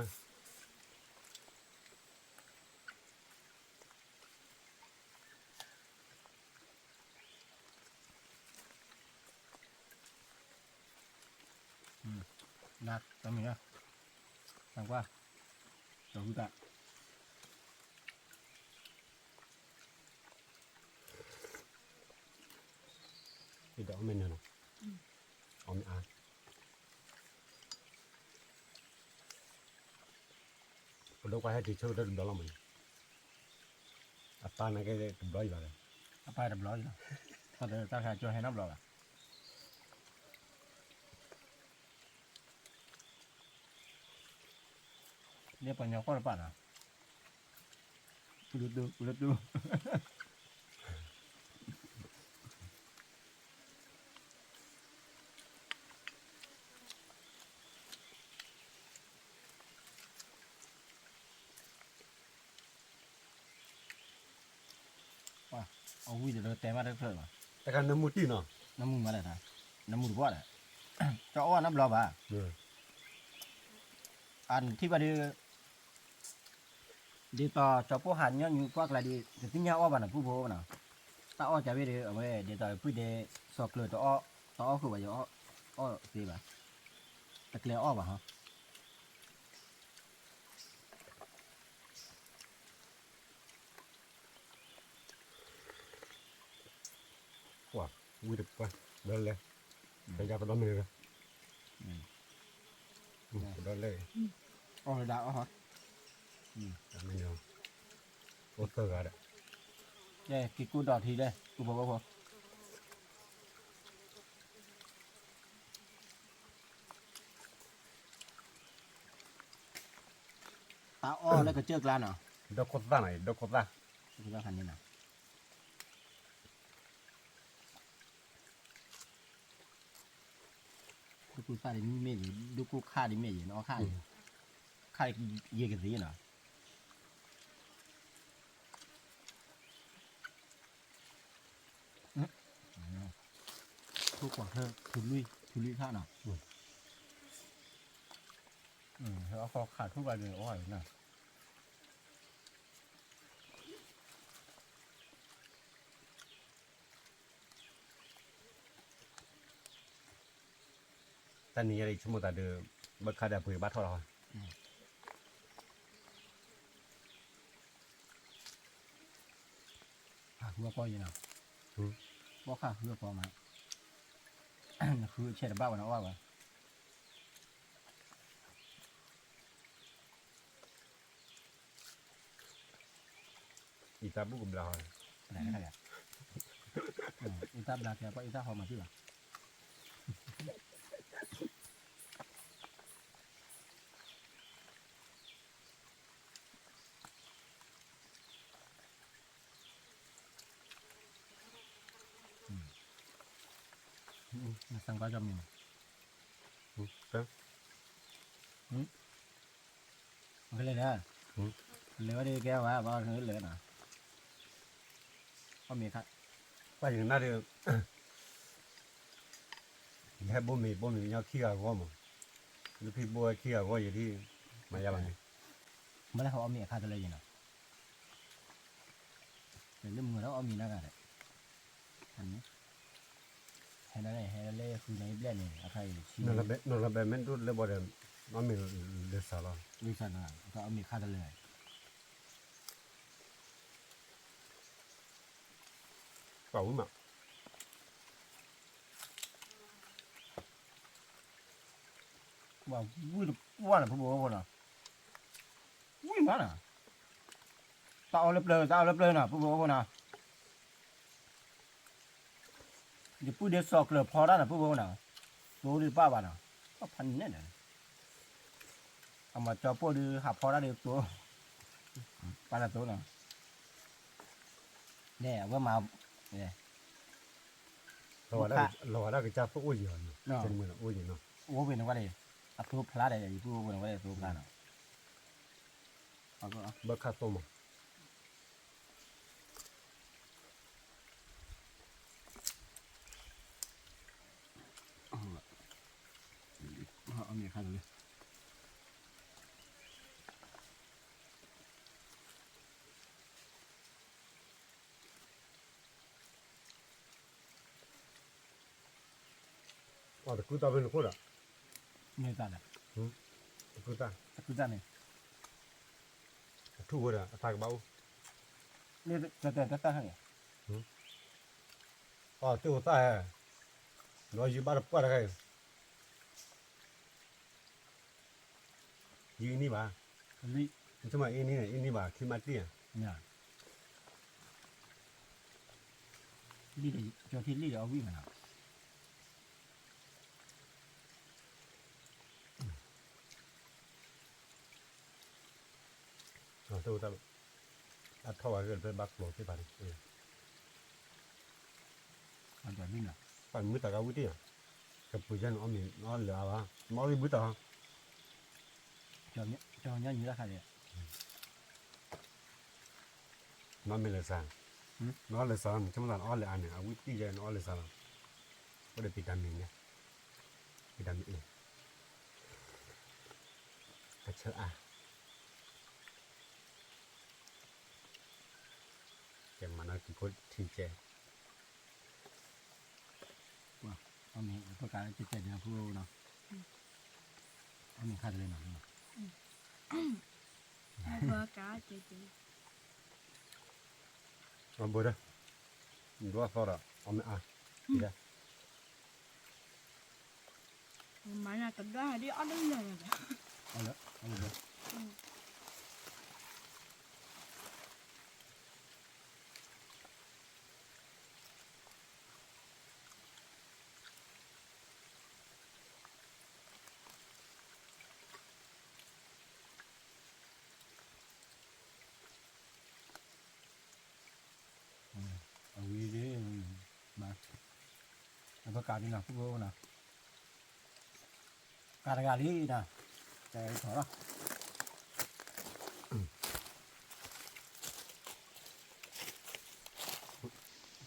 นักทำไมอ่ะทางว่าเราดูตา ที่เดี๋ยวเอาเมนูเนาะเอาไม่อ่านผมดูไปให้ทีเชื่อได้ดูดอลลาร์มันอัตราไหนก็ได้ดูดอลอยู่เลย เอาไปดับร้อยอยู่พอเดี๋ยวตาขาช่วยให้นับร้อยอ่ะเรียกปัญญาข้อละป่ะนะกูดูว่าเอาวิ่งเดี๋ยวเต็มมาได้เพิ่มอ่ะ แต่การน้ำมูตี้เนาะ น้ำมึงมาได้ท่าน้ำมึงบ่ได้จะอ้อน้ำร้อนป่ะ เนี่ย อันที่ว่าดีต่อจะพวกหันเนี่ยอยู่พวกอะไรดีแต่ที่เนี่ยอ้อบ้านผู้โบน่ะถ้าอ้อจะไม่ได้เอาไว้เดี๋ยวต่อผู้เดสอกเลยต่ออ้อคือว่าจะอ้อสิบ่ะตะเกียบอ้อป่ะฮะ ว่าวิ่งไปเดินเลยไปยาไปดอลมือเลยเดินเลย อ้อดาวอ้อฮะ เมนูโอเตอร์อะไร เย้กินกูดอกทีได้กูบอกว่าพอตาอ้อแล้วก็เจือกลานเหรอ ดอกโคต้าไหนดอกโคต้า คือว่าคันนี้นะดูกูซาดิมีเมย์ดูกูฆ่าดิเมย์เนาะฆ่าเยกันสิเนาะทุกคนเธอทุลุยฆ่าเนาะแล้วพอขาดทุกวันเลยโอ้ยนะ แต่นี่อะไรชั่วโมงแต่เดิมบัคคาเดาเผื่อบ้าทอเรา ขาหัวปออยู่เนาะว่าขาหัวปอมาคือเช็ดบ้าวันนั้นว่าวะ อีตาบุกบลา ไหนได้ครับอีตาบลาแกก็อีตาหอมมาที่หรอสั่งก็จะมี ครับ มันก็เลยนะเลยว่าดีแก้วว่าบ้าเฮ้ยเลยนะก็มีครับ ไปอย่างนั้นเลยแค่บ่มียาขี้อ่ะก็มั้งลูกพี่บัวขี้อ่ะก็อยู่ที่มายาบัน เมื่อไรเขาเอามีค่าทะเลยังไงเป็นเรื่องมือแล้วเอามีหน้ากันเลยอันนี้ให้ได้ให้ได้คือในแบรนด์นี่ใครชี้ นั่นละแบบมันรู้เลยบ่ได้น้องมีเลสาละ ลิซ่านะก็เอามีค่าทะเล เปล่ามั้ง ว่าวิ่งว่าน่ะพ่อบอกว่าน่ะวิ่งมาน่ะตาเอาเล็บเลยน่ะพ่อบอกว่าน่ะเดี๋ยวพูดเดี๋ยวสอกเลยพอได้น่ะพ่อบอกว่าน่ะโตดีป้าบ้าน่ะก็พันเนี่ยน่ะเอามาจอพูดดีหาพอได้เดี๋ยวตัวป้าละตัวน่ะเนี่ยว่ามาเนี่ย เราได้ก็จะพวกอุ้ยอยู่เนาะจนมืออุ้ยเนาะ โอ้เป็นว่าเลยอัพทุบพลาดได้อยู่พูดเป็นว่าเลยตัวพลาดน่ะเอาก็ บ่คาโตมั้ง เอามีค่าทะเล อ๋อแต่กูตาเป็นคนละ เนี่ยจ้าเนี่ย กูตา คือจ้าเนี่ย ทุกคนอ่ะตากเบา นี่จะให้ อ๋อตัวตาน้อยอยู่บ้านปวดอะไรยืนนี่บ่า ลิ ทำไมอันนี้บ่าที่มาเตี้ย เนี่ยลิเดี๋ยวจอที่ลิเดี๋ยวเอาวิ่งมา อ๋อตัวตาอัดท่อเกินไปบักหลอกที่บ้าน เอาจอวิ่งอ่ะ ปั่นมือตากเอาไว้ที่กับผู้ยันอ้อมนี่อ้อเหลือวะมอเลยมือตา จอเนี้ยอยู่ราคาเนี่ย น้องไม่เลยสั่งน้องเลยสั่งชั่วโมงอ้อเลยอันเนี่ยเอาไว้ที่ยันอ้อเลยสั่งก็ได้ปิดตามินเนี่ยปิดตามินเองกระเชอะอ่ะแกมันเอากี่คนที่แจ เอามีประกาศจะเจ็ดเนี่ยผู้เนาะเอามีค่าทะเลหน่อย เบอร์กาเจ๊ เอาบ่ได้ดูว่าฟอร์เอาไม่อ่ะดีได้ มันน่าจะได้ดิอันนั้นเลย เอาเลยเอาเลย เอาวีดีมาแล้วประกาศนี่นะผู้นะการนี้นะแต่ถอดละ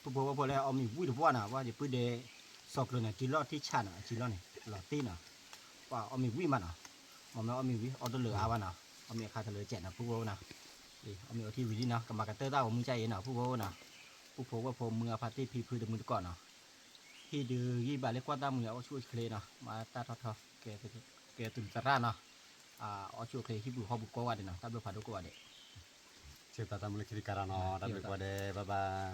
ผู้บอกว่าพอแล้วเอามีวิ่งว่านะว่าจะปื้ดเดสอกเลยนะจีรอดที่ชันอ่ะจีรอดนี่หลอดตีนะว่าเอามีวิ่งมันอ่ะมันเอามีวิ่งเอาตัวเหลือวันอ่ะเอามีค่าทะเลเจ็ดนะผู้บอกนะเอามีเอาที่วิ่งนะกำมากระเตอร์ต้าผมมือใจเย็นนะผู้บอกนะผู้พบว่าผมมือพาร์ตี้พีพื้นมือก่อนเนาะที่ดื้อยี่บาทเล็กกว่าตามือเอาช่วยเคลเนาะมาตาทอแกตุนตระเนาะเอาช่วยเคลที่บุกเขาบุกกว่าเนาะตาบุกพาดุกว่าเด็ cerita tamu kiri karano tapi pada baba